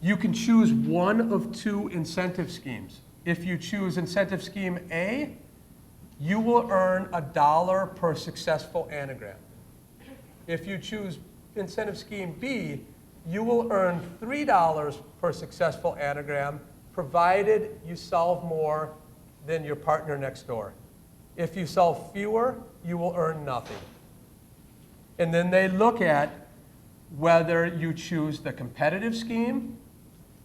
You can choose one of two incentive schemes. If you choose incentive scheme A, you will earn $1 per successful anagram. If you choose incentive scheme B, you will earn $3 per successful anagram, provided you solve more than your partner next door. If you solve fewer, you will earn nothing. And then they look at whether you choose the competitive scheme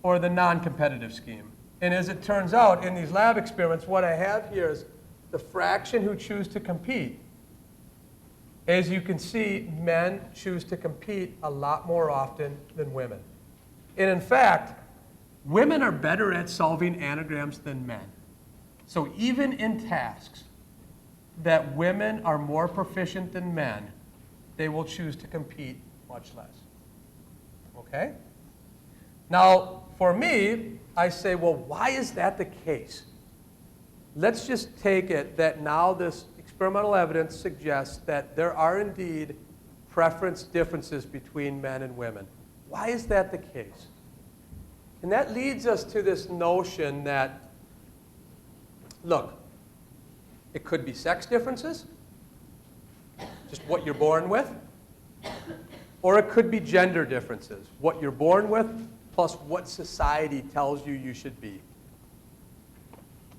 or the non-competitive scheme. And as it turns out, in these lab experiments, what I have here is the fraction who choose to compete. As you can see, men choose to compete a lot more often than women. And in fact, women are better at solving anagrams than men. So even in tasks that women are more proficient than men, they will choose to compete much less. Okay? Now, for me, I say, well, why is that the case? Let's just take it that now this experimental evidence suggests that there are indeed preference differences between men and women. Why is that the case? And that leads us to this notion that, look, it could be sex differences, just what you're born with, or it could be gender differences, what you're born with plus what society tells you you should be.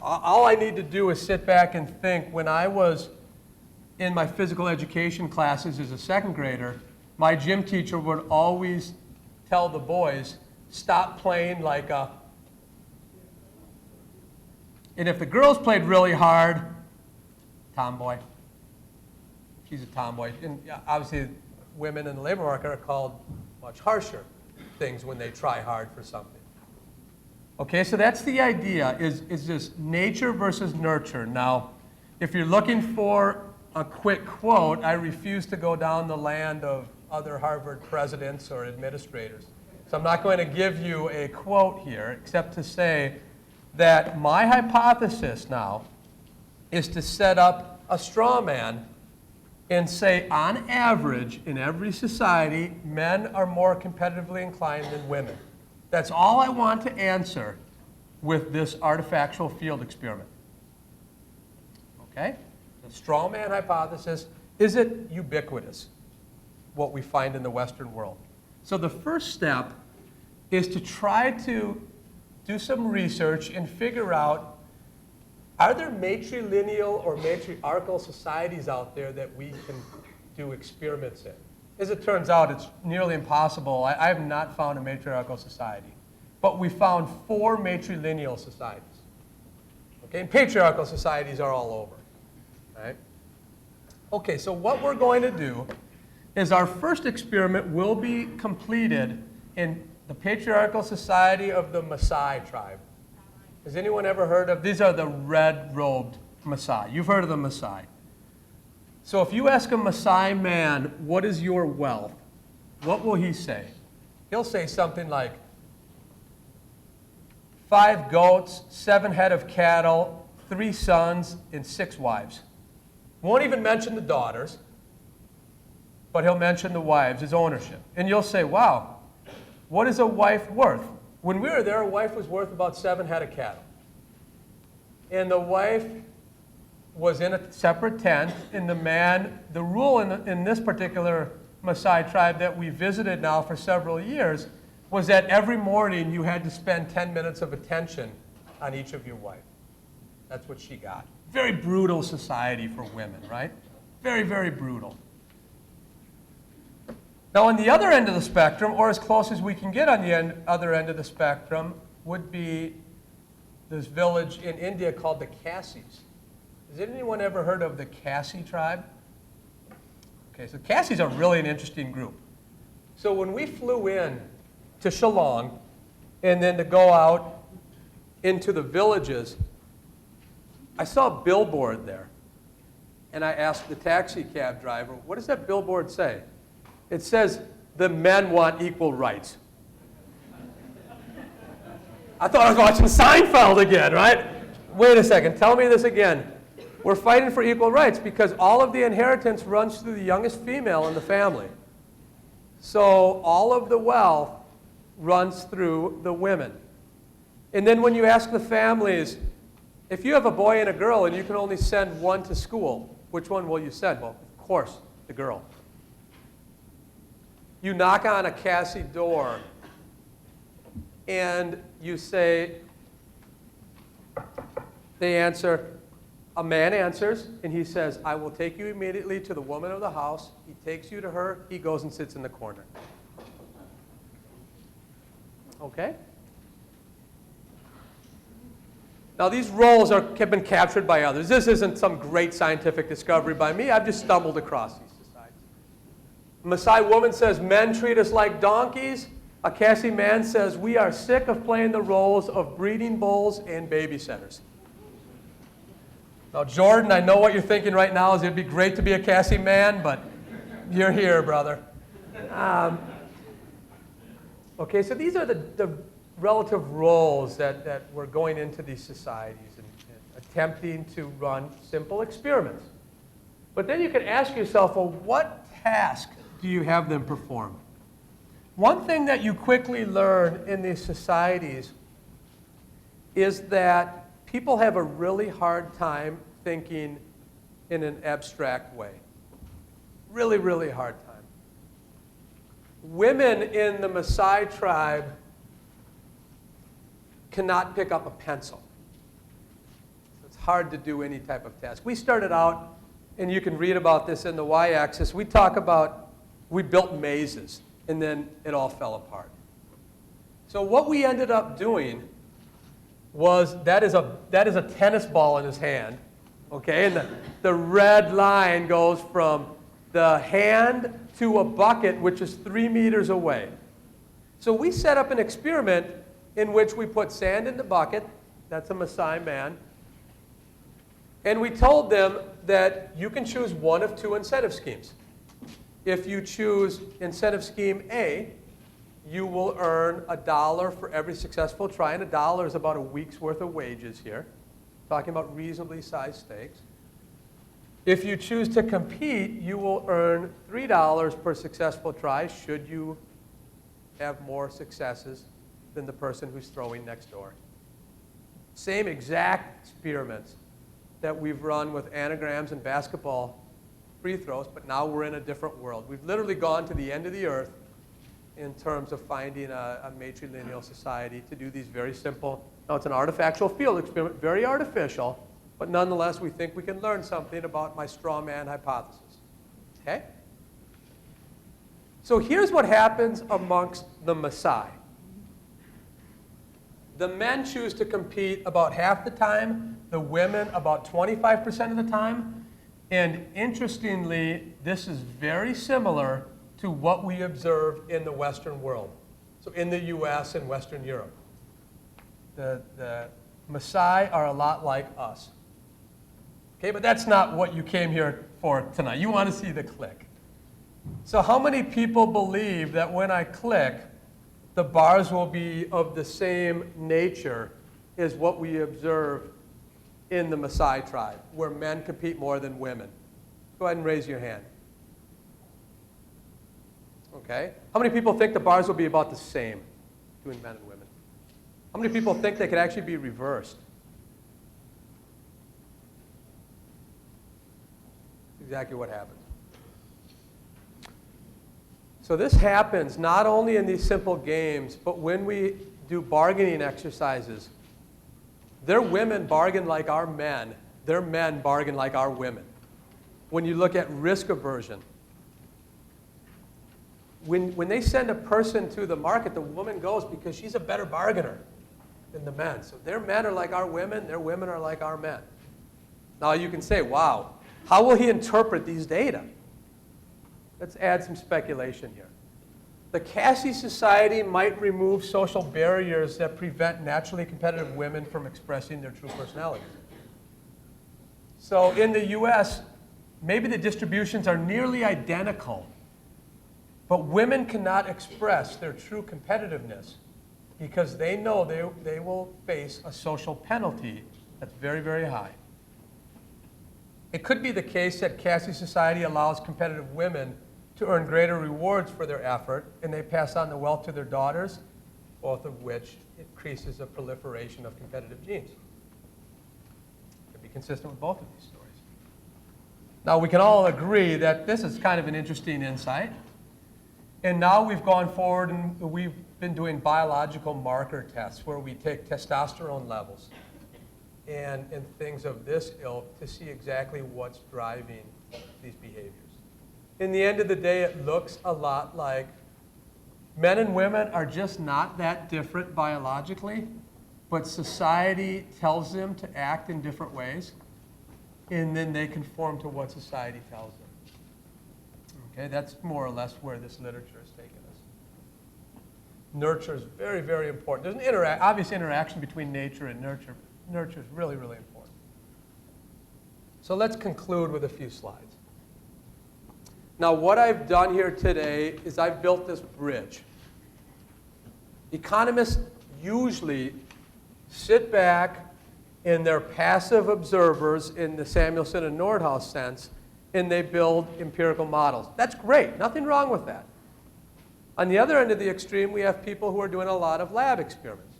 All I need to do is sit back and think. When I was in my physical education classes as a second grader, my gym teacher would always tell the boys, stop playing like a... And if the girls played really hard, tomboy. She's a tomboy. And obviously, women in the labor market are called much harsher things when they try hard for something. Okay, so that's the idea, is this nature versus nurture. Now, if you're looking for a quick quote, I refuse to go down the land of other Harvard presidents or administrators. So I'm not going to give you a quote here, except to say that my hypothesis now is to set up a straw man and say, on average, in every society, men are more competitively inclined than women. That's all I want to answer with this artifactual field experiment. Okay? The straw man hypothesis, is it ubiquitous, what we find in the Western world? So the first step is to try to do some research and figure out, are there matrilineal or matriarchal societies out there that we can do experiments in? As it turns out, it's nearly impossible. I have not found a matriarchal society. But we found 4 matrilineal societies. Okay, and patriarchal societies are all over. Right? Okay, so what we're going to do is our first experiment will be completed in the patriarchal society of the Maasai tribe. Has anyone ever heard of, these are the red-robed Maasai. You've heard of the Maasai. So if you ask a Maasai man, what is your wealth? What will he say? He'll say something like, 5 goats, 7 head of cattle, 3 sons, and 6 wives. Won't even mention the daughters, but he'll mention the wives, his ownership. And you'll say, wow, what is a wife worth? When we were there, a wife was worth about 7 head of cattle. And the wife was in a separate tent, and the man, the rule in this particular Maasai tribe that we visited now for several years was that every morning you had to spend 10 minutes of attention on each of your wife. That's what she got. Very brutal society for women, right? Very, very brutal. Now, on the other end of the spectrum, or as close as we can get on the other end of the spectrum, would be this village in India called the Cassies. Has anyone ever heard of the Cassie Tribe? Okay, so Cassies are really an interesting group. So when we flew in to Shillong and then to go out into the villages, I saw a billboard there. And I asked the taxi cab driver, what does that billboard say? It says, the men want equal rights. I thought I was watching Seinfeld again, right? Wait a second, tell me this again. We're fighting for equal rights because all of the inheritance runs through the youngest female in the family. So all of the wealth runs through the women. And then when you ask the families, if you have a boy and a girl and you can only send one to school, which one will you send? Well, of course, the girl. You knock on a Cassie door and you say, they answer, a man answers and he says, I will take you immediately to the woman of the house. He takes you to her, he goes and sits in the corner. Okay? Now these roles have been captured by others. This isn't some great scientific discovery by me. I've just stumbled across these societies. A Maasai woman says, men treat us like donkeys. A Cassie man says, we are sick of playing the roles of breeding bulls and babysitters. Now, Jordan, I know what you're thinking right now is it'd be great to be a Cassie man, but you're here, brother. Okay, so these are the relative roles that we're going into these societies and attempting to run simple experiments. But then you can ask yourself, well, what task do you have them perform? One thing that you quickly learn in these societies is that people have a really hard time thinking in an abstract way. Really, really hard time. Women in the Maasai tribe cannot pick up a pencil. It's hard to do any type of task. We started out, and you can read about this in the y-axis, we talk about we built mazes, and then it all fell apart. So what we ended up doing was, that is a tennis ball in his hand, okay? And the red line goes from the hand to a bucket, which is 3 meters away. So we set up an experiment in which we put sand in the bucket, that's a Maasai man, and we told them that you can choose one of two incentive schemes. If you choose incentive scheme A, you will earn $1 for every successful try, and $1 is about a week's worth of wages here, talking about reasonably sized stakes. If you choose to compete, you will earn $3 per successful try should you have more successes than the person who's throwing next door. Same exact experiments that we've run with anagrams and basketball free throws, but now we're in a different world. We've literally gone to the end of the earth in terms of finding a matrilineal society to do these very simple, now it's an artifactual field experiment, very artificial, but nonetheless we think we can learn something about my straw man hypothesis. Okay? So here's what happens amongst the Maasai. The men choose to compete about half the time, the women about 25% of the time, and interestingly, this is very similar to what we observe in the Western world, so in the US and Western Europe. The Maasai are a lot like us. Okay, but that's not what you came here for tonight. You want to see the click. So how many people believe that when I click, the bars will be of the same nature as what we observe in the Maasai tribe, where men compete more than women? Go ahead and raise your hand. Okay. How many people think the bars will be about the same between men and women? How many people think they could actually be reversed? Exactly what happens. So this happens not only in these simple games, but when we do bargaining exercises. Their women bargain like our men. Their men bargain like our women. When you look at risk aversion, when they send a person to the market, the woman goes because she's a better bargainer than the men. So their men are like our women, their women are like our men. Now you can say, wow, how will he interpret these data? Let's add some speculation here. The Cassie Society might remove social barriers that prevent naturally competitive women from expressing their true personalities. So in the US, maybe the distributions are nearly identical, but women cannot express their true competitiveness because they know they will face a social penalty that's very, very high. It could be the case that Cassie Society allows competitive women to earn greater rewards for their effort, and they pass on the wealth to their daughters, both of which increases the proliferation of competitive genes. It could be consistent with both of these stories. Now, we can all agree that this is kind of an interesting insight. And now we've gone forward and we've been doing biological marker tests where we take testosterone levels and things of this ilk to see exactly what's driving these behaviors. In the end of the day, it looks a lot like men and women are just not that different biologically, but society tells them to act in different ways, and then they conform to what society tells them. Okay, that's more or less where this literature has taken us. Nurture is very, very important. There's an obvious interaction between nature and nurture. Nurture is really, really important. So let's conclude with a few slides. Now, what I've done here today is I've built this bridge. Economists usually sit back in their passive observers in the Samuelson and Nordhaus sense and they build empirical models. That's great, nothing wrong with that. On the other end of the extreme, we have people who are doing a lot of lab experiments.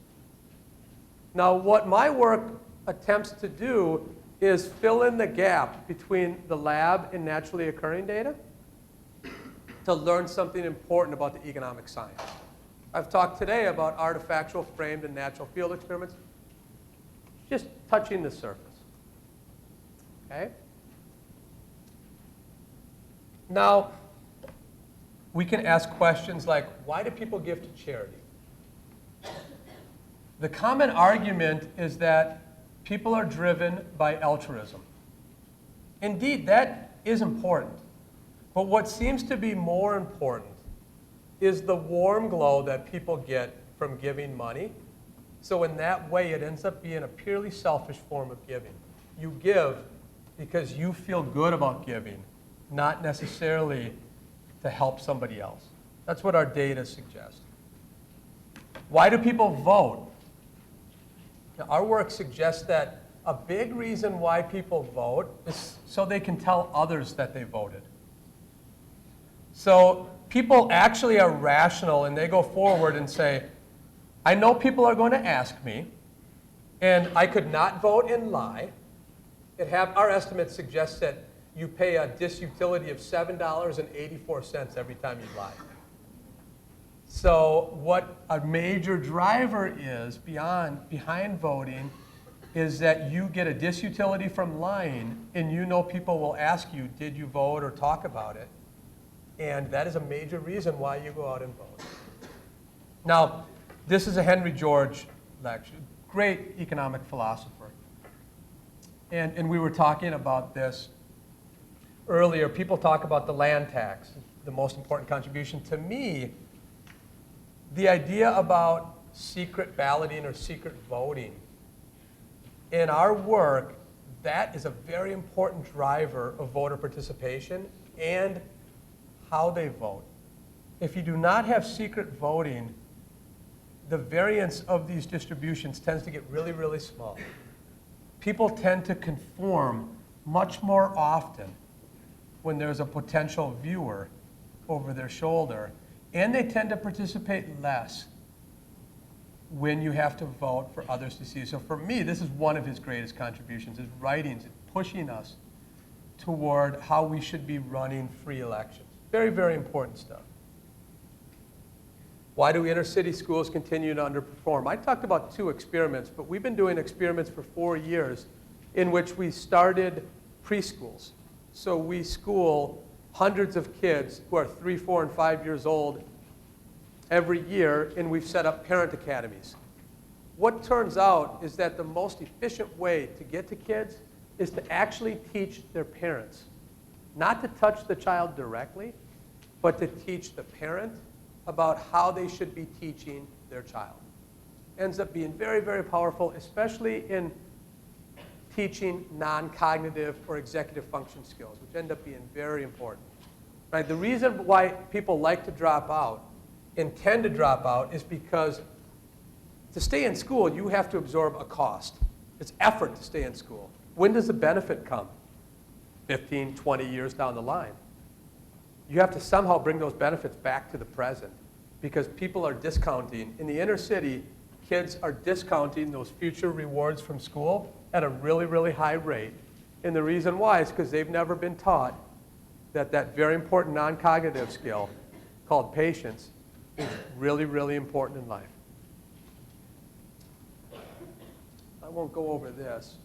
Now, what my work attempts to do is fill in the gap between the lab and naturally occurring data to learn something important about the economic science. I've talked today about artifactual, framed, and natural field experiments, just touching the surface. Okay? Now, we can ask questions like, why do people give to charity? The common argument is that people are driven by altruism. Indeed, that is important. But what seems to be more important is the warm glow that people get from giving money. So in that way, it ends up being a purely selfish form of giving. You give because you feel good about giving, not necessarily to help somebody else. That's what our data suggests. Why do people vote? Now, our work suggests that a big reason why people vote is so they can tell others that they voted. So people actually are rational, and they go forward and say, I know people are going to ask me, and I could not vote and lie. Our estimate suggests that you pay a disutility of $7.84 every time you lie. So what a major driver is behind voting is that you get a disutility from lying, and you know people will ask you, did you vote, or talk about it. And that is a major reason why you go out and vote. Now, this is a Henry George lecture, great economic philosopher. And we were talking about this earlier. People talk about the land tax, the most important contribution. To me, the idea about secret balloting or secret voting, in our work, that is a very important driver of voter participation and how they vote. If you do not have secret voting, the variance of these distributions tends to get really, really small. People tend to conform much more often when there's a potential viewer over their shoulder, and they tend to participate less when you have to vote for others to see. So for me, this is one of his greatest contributions, his writings, pushing us toward how we should be running free elections. Very, very important stuff. Why do inner city schools continue to underperform? I talked about 2 experiments, but we've been doing experiments for 4 years in which we started preschools. So we school hundreds of kids who are 3, 4, and 5 years old every year, and we've set up parent academies. What turns out is that the most efficient way to get to kids is to actually teach their parents. Not to touch the child directly, but to teach the parent about how they should be teaching their child. Ends up being very, very powerful, especially in teaching non-cognitive or executive function skills, which end up being very important. Right? The reason why people like to drop out and tend to drop out is because to stay in school, you have to absorb a cost. It's effort to stay in school. When does the benefit come? 15, 20 years down the line. You have to somehow bring those benefits back to the present because people are discounting. In the inner city, kids are discounting those future rewards from school at a really, really high rate. And the reason why is because they've never been taught that that very important non-cognitive skill called patience is really, really important in life. I won't go over this.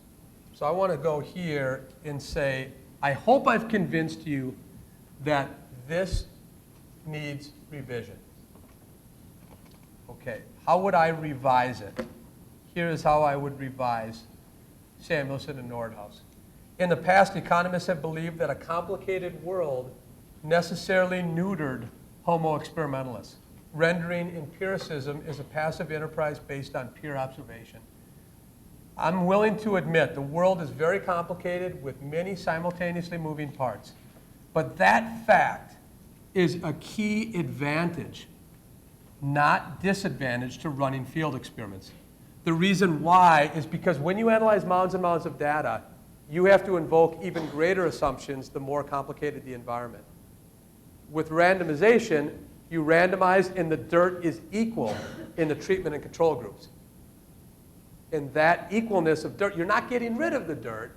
So I want to go here and say, I hope I've convinced you that this needs revision. Okay, how would I revise it? Here is how I would revise Samuelson and Nordhaus. In the past, economists have believed that a complicated world necessarily neutered Homo experimentalists, rendering empiricism as a passive enterprise based on pure observation. I'm willing to admit the world is very complicated with many simultaneously moving parts. But that fact is a key advantage, not disadvantage, to running field experiments. The reason why is because when you analyze mounds and mounds of data, you have to invoke even greater assumptions the more complicated the environment. With randomization, you randomize and the dirt is equal in the treatment and control groups. And that equalness of dirt, you're not getting rid of the dirt,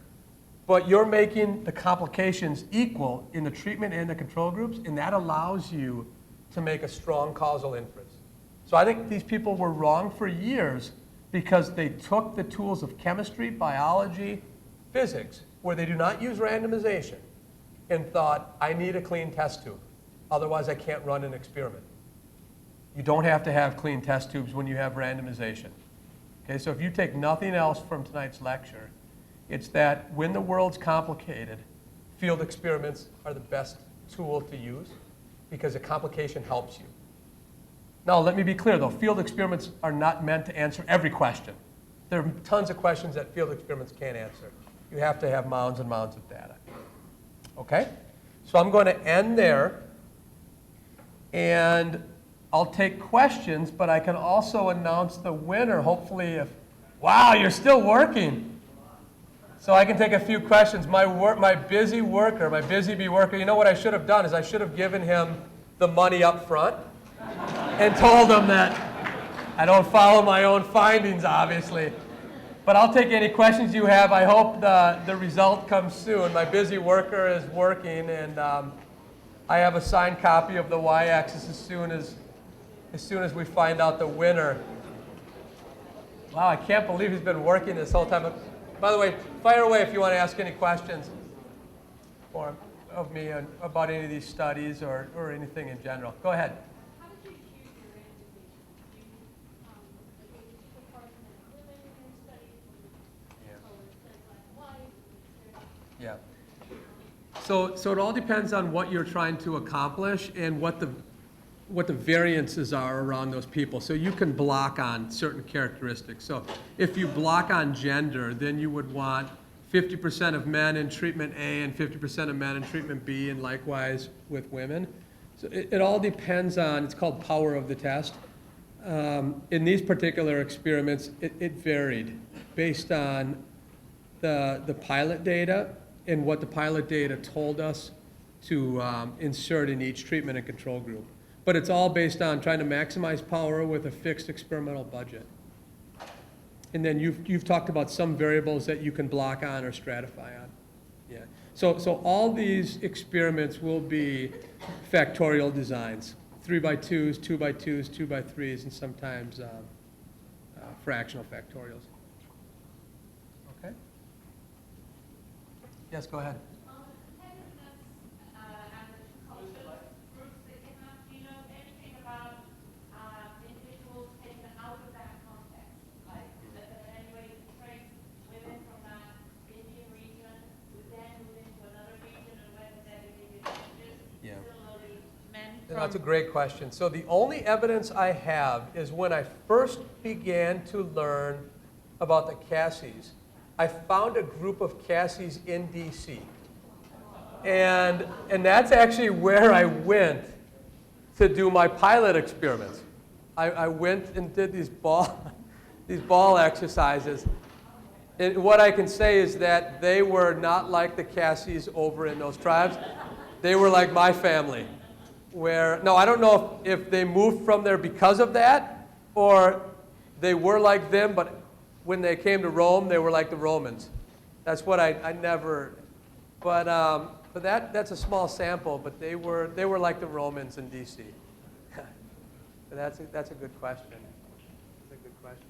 but you're making the complications equal in the treatment and the control groups, and that allows you to make a strong causal inference. So I think these people were wrong for years because they took the tools of chemistry, biology, physics, where they do not use randomization, and thought, I need a clean test tube. Otherwise, I can't run an experiment. You don't have to have clean test tubes when you have randomization. Okay, so if you take nothing else from tonight's lecture, it's that when the world's complicated, field experiments are the best tool to use because the complication helps you. Now, let me be clear, though. Field experiments are not meant to answer every question. There are tons of questions that field experiments can't answer. You have to have mounds and mounds of data. Okay? So I'm going to end there. And I'll take questions, but I can also announce the winner, hopefully. If, wow, you're still working. So I can take a few questions. My busy worker, my busy bee worker, you know what I should have done is I should have given him the money up front and told him that I don't follow my own findings, obviously. But I'll take any questions you have. I hope the result comes soon. My busy worker is working, and I have a signed copy of the y-axis as soon as we find out the winner. Wow, I can't believe he's been working this whole time. By the way, fire away if you want to ask any questions of me about any of these studies or anything in general. Go ahead. How did you choose your randomization? You pick a person that's living in your study, color, black and white. Yeah. So it all depends on what you're trying to accomplish and what the variances are around those people. So you can block on certain characteristics. So if you block on gender, then you would want 50% of men in treatment A and 50% of men in treatment B, and likewise with women. So it all depends on, it's called power of the test. In these particular experiments, it varied based on the pilot data and what the pilot data told us to insert in each treatment and control group. But it's all based on trying to maximize power with a fixed experimental budget. And then you've talked about some variables that you can block on or stratify on. Yeah. So all these experiments will be factorial designs, 3x2s, 2x2s, 2x3s, and sometimes fractional factorials. Okay? Yes, go ahead. That's a great question. So the only evidence I have is when I first began to learn about the Cassies, I found a group of Cassies in DC. And that's actually where I went to do my pilot experiments. I went and did these ball exercises. And what I can say is that they were not like the Cassies over in those tribes. They were like my family. No, I don't know if they moved from there because of that, or they were like them, but when they came to Rome, they were like the Romans. That's what I never, but that's a small sample, but they were like the Romans in D.C. That's a good question. That's a good question.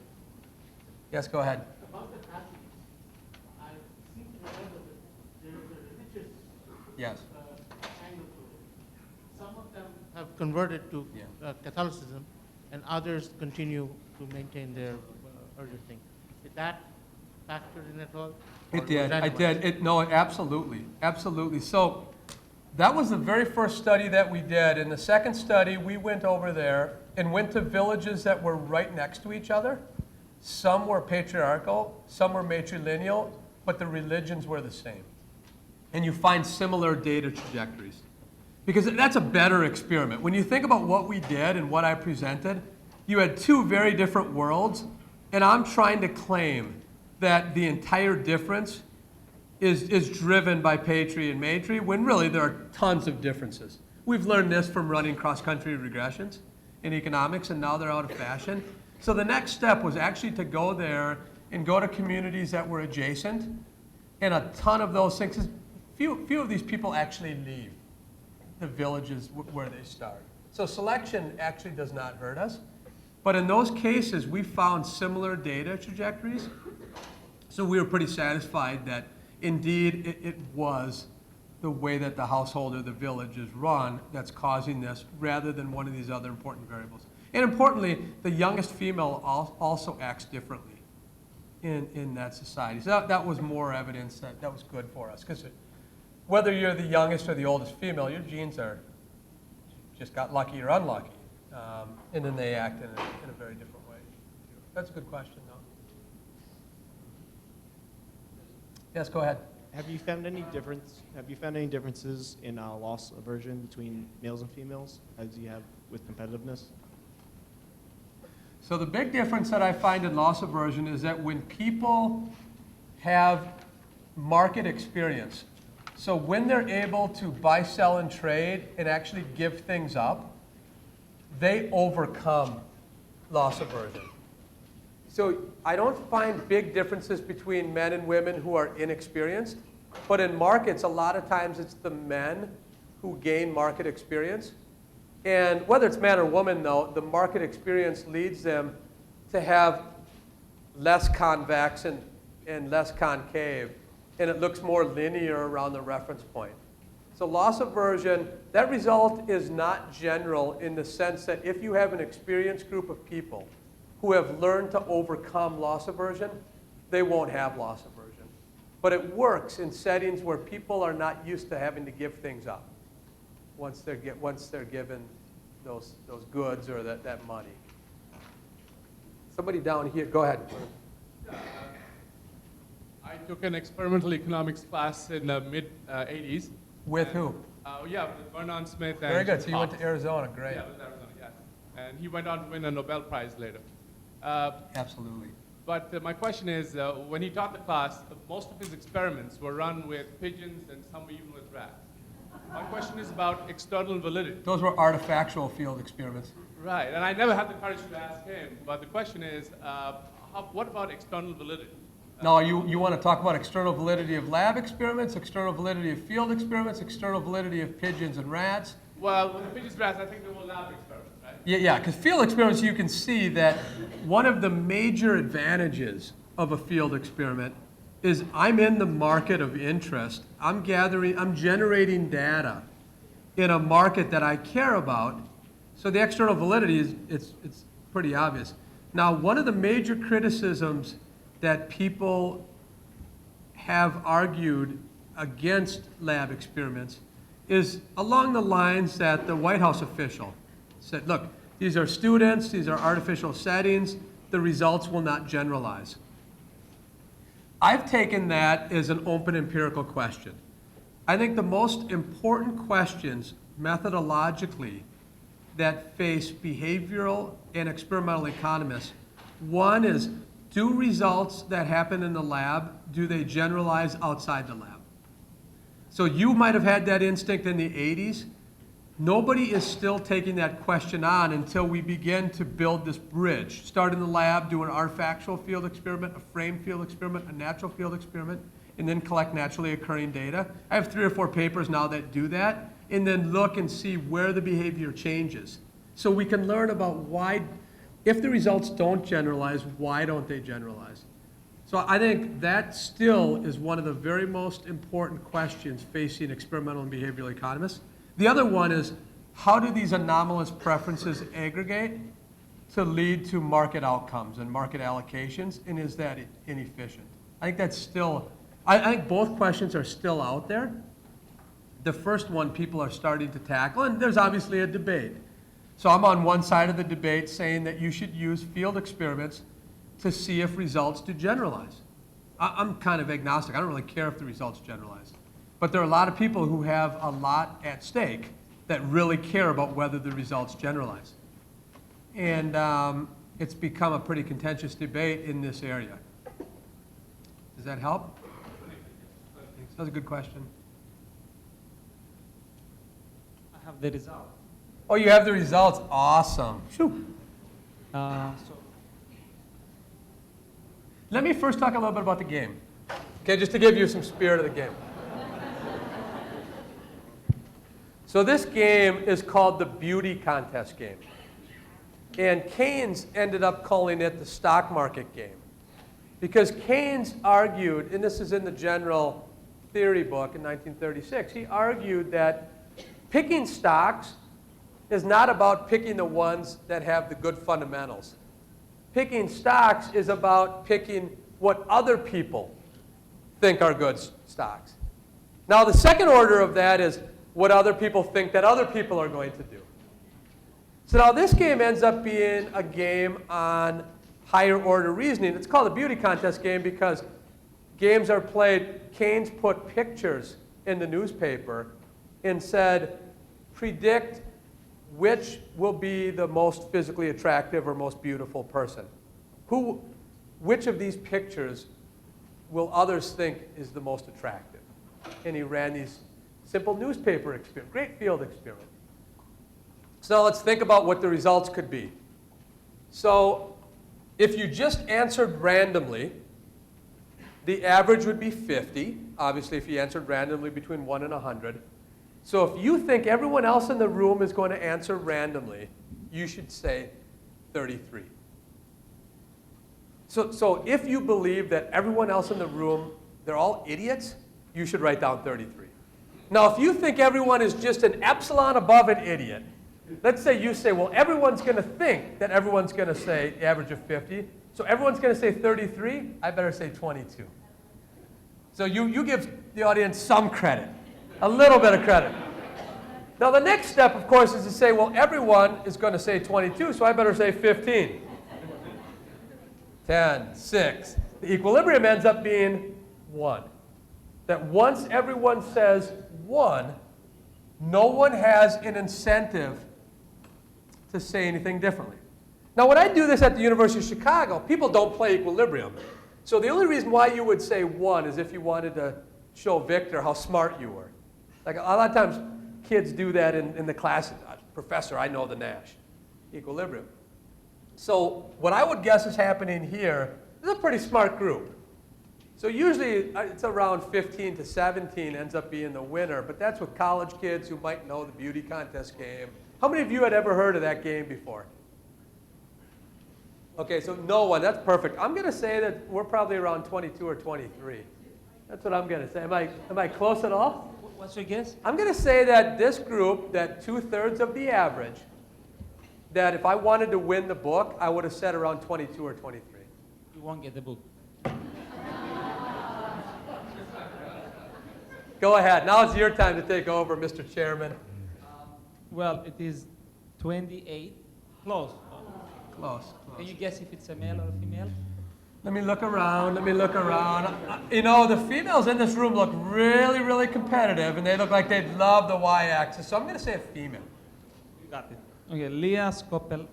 Yes, go ahead. About the Cassies, I seem to remember that there is a religious Yes. angle to it. Some of them have converted to Catholicism, and others continue to maintain their earlier thing. Did that factor in at all? It did. I did. No, absolutely. Absolutely. So that was the very first study that we did. In the second study, we went over there and went to villages that were right next to each other. Some were patriarchal, some were matrilineal, but the religions were the same. And you find similar data trajectories. Because that's a better experiment. When you think about what we did and what I presented, you had two very different worlds, and I'm trying to claim that the entire difference is driven by Patry and Matry, when really there are tons of differences. We've learned this from running cross-country regressions in economics, and now they're out of fashion. So the next step was actually to go there and go to communities that were adjacent, and a ton of those things, few of these people actually leave the villages where they start. So selection actually does not hurt us. But in those cases, we found similar data trajectories. So we were pretty satisfied that indeed it was the way that the household or the village is run that's causing this, rather than one of these other important variables. And importantly, the youngest female also acts differently in that society. So that was more evidence that was good for us. Because whether you're the youngest or the oldest female, your genes are just got lucky or unlucky. And then they act in a very different way. That's a good question, though. Yes, go ahead. Have you found any differences in loss aversion between males and females as you have with competitiveness? So the big difference that I find in loss aversion is that when people have market experience, so when they're able to buy, sell, and trade and actually give things up, they overcome loss aversion. So I don't find big differences between men and women who are inexperienced, but in markets, a lot of times it's the men who gain market experience. And whether it's man or woman, though, the market experience leads them to have less convex and less concave, and it looks more linear around the reference point. So loss aversion, that result is not general in the sense that if you have an experienced group of people who have learned to overcome loss aversion, they won't have loss aversion. But it works in settings where people are not used to having to give things up once they're given those goods or that money. Somebody down here, go ahead. I took an experimental economics class in the mid-'80s. With who? Yeah, with Vernon Smith and Very good. So you went Fox. to Arizona. Great. Yeah, with Arizona, yes. And he went on to win a Nobel Prize later. Absolutely. But my question is, when he taught the class, most of his experiments were run with pigeons and some even with rats. My question is about external validity. Those were artefactual field experiments. Right, and I never had the courage to ask him, but the question is, what about external validity? Now, you want to talk about external validity of lab experiments, external validity of field experiments, external validity of pigeons and rats? Well, with the pigeons and rats, I think they were lab experiments, right? Yeah, because field experiments, you can see that one of the major advantages of a field experiment is I'm in the market of interest. I'm generating data in a market that I care about. So the external validity is it's pretty obvious. Now, one of the major criticisms that people have argued against lab experiments is along the lines that the White House official said, look, these are students, these are artificial settings, the results will not generalize. I've taken that as an open empirical question. I think the most important questions methodologically that face behavioral and experimental economists, one is, do results that happen in the lab, do they generalize outside the lab? So you might have had that instinct in the 80s. Nobody is still taking that question on until we begin to build this bridge. Start in the lab, do an artefactual field experiment, a framed field experiment, a natural field experiment, and then collect naturally occurring data. I have 3 or 4 papers now that do that, and then look and see where the behavior changes. So we can learn about why, if the results don't generalize, why don't they generalize? So I think that still is one of the very most important questions facing experimental and behavioral economists. The other one is, how do these anomalous preferences aggregate to lead to market outcomes and market allocations, and is that inefficient? I think that's still, I think both questions are still out there. The first one people are starting to tackle, and there's obviously a debate. So I'm on one side of the debate saying that you should use field experiments to see if results do generalize. I'm kind of agnostic. I don't really care if the results generalize. But there are a lot of people who have a lot at stake that really care about whether the results generalize. And it's become a pretty contentious debate in this area. Does that help? That was a good question. I have the result. Oh, you have the results. Awesome. Phew. So Let me first talk a little bit about the game. Okay, just to give you some spirit of the game. So this game is called the beauty contest game. And Keynes ended up calling it the stock market game. Because Keynes argued, and this is in the General Theory book in 1936, he argued that picking stocks is not about picking the ones that have the good fundamentals. Picking stocks is about picking what other people think are good stocks. Now, the second order of that is what other people think that other people are going to do. So now this game ends up being a game on higher order reasoning. It's called a beauty contest game because games are played. Keynes put pictures in the newspaper and said, predict which will be the most physically attractive or most beautiful person. Which of these pictures will others think is the most attractive? And he ran these simple newspaper experiments, great field experiment. So let's think about what the results could be. So if you just answered randomly, the average would be 50. Obviously, if you answered randomly between 1 and 100. So if you think everyone else in the room is going to answer randomly, you should say 33. So if you believe that everyone else in the room, they're all idiots, you should write down 33. Now, if you think everyone is just an epsilon above an idiot, let's say you say, well, everyone's going to think that everyone's going to say the average of 50. So everyone's going to say 33. I better say 22. So you give the audience some credit, a little bit of credit. Now, the next step, of course, is to say, well, everyone is going to say 22, so I better say 15. 10, 6. The equilibrium ends up being 1. That once everyone says 1, no one has an incentive to say anything differently. Now, when I do this at the University of Chicago, people don't play equilibrium. So the only reason why you would say 1 is if you wanted to show Victor how smart you were. Like a lot of times, kids do that in the class. Professor, I know the Nash. Equilibrium. So what I would guess is happening here, this is a pretty smart group. So usually it's around 15 to 17 ends up being the winner, but that's with college kids who might know the beauty contest game. How many of you had ever heard of that game before? Okay, so no one, that's perfect. I'm going to say that we're probably around 22 or 23. That's what I'm going to say. Am I close at all? what's your guess? I'm going to say that this group, that 2/3 of the average, that if I wanted to win the book, I would have said around 22 or 23. You won't get the book. Go ahead. Now it's your time to take over, Mr. Chairman. Well, it is 28. Close. Close. Can you guess if it's a male or a female? Let me look around. Let me look around. You know, the females in this room look really, really competitive, and they look like they'd love the y-axis. So I'm going to say a female. You got it. Okay, Leah Scopeliti.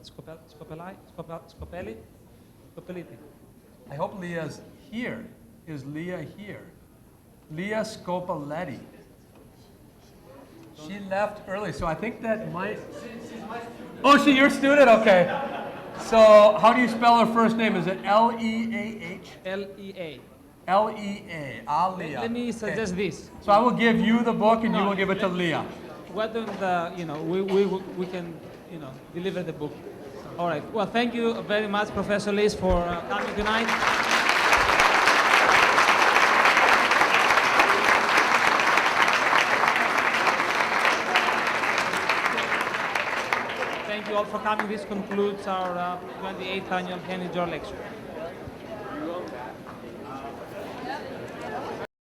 I hope Leah's here. Is Leah here? Leah Scopeletti. She left early, so I think that might... Oh, she's your student? Okay. So how do you spell her first name? Is it L-E-A-H? L-E-A. L-E-A. Leah. Let me suggest this. So I will give you the book, and you will give it to Leah. Why don't we can deliver the book. All right. Well, thank you very much, Professor Liz, for coming tonight. Thank you all for coming. This concludes our 28th annual Henry George Lecture.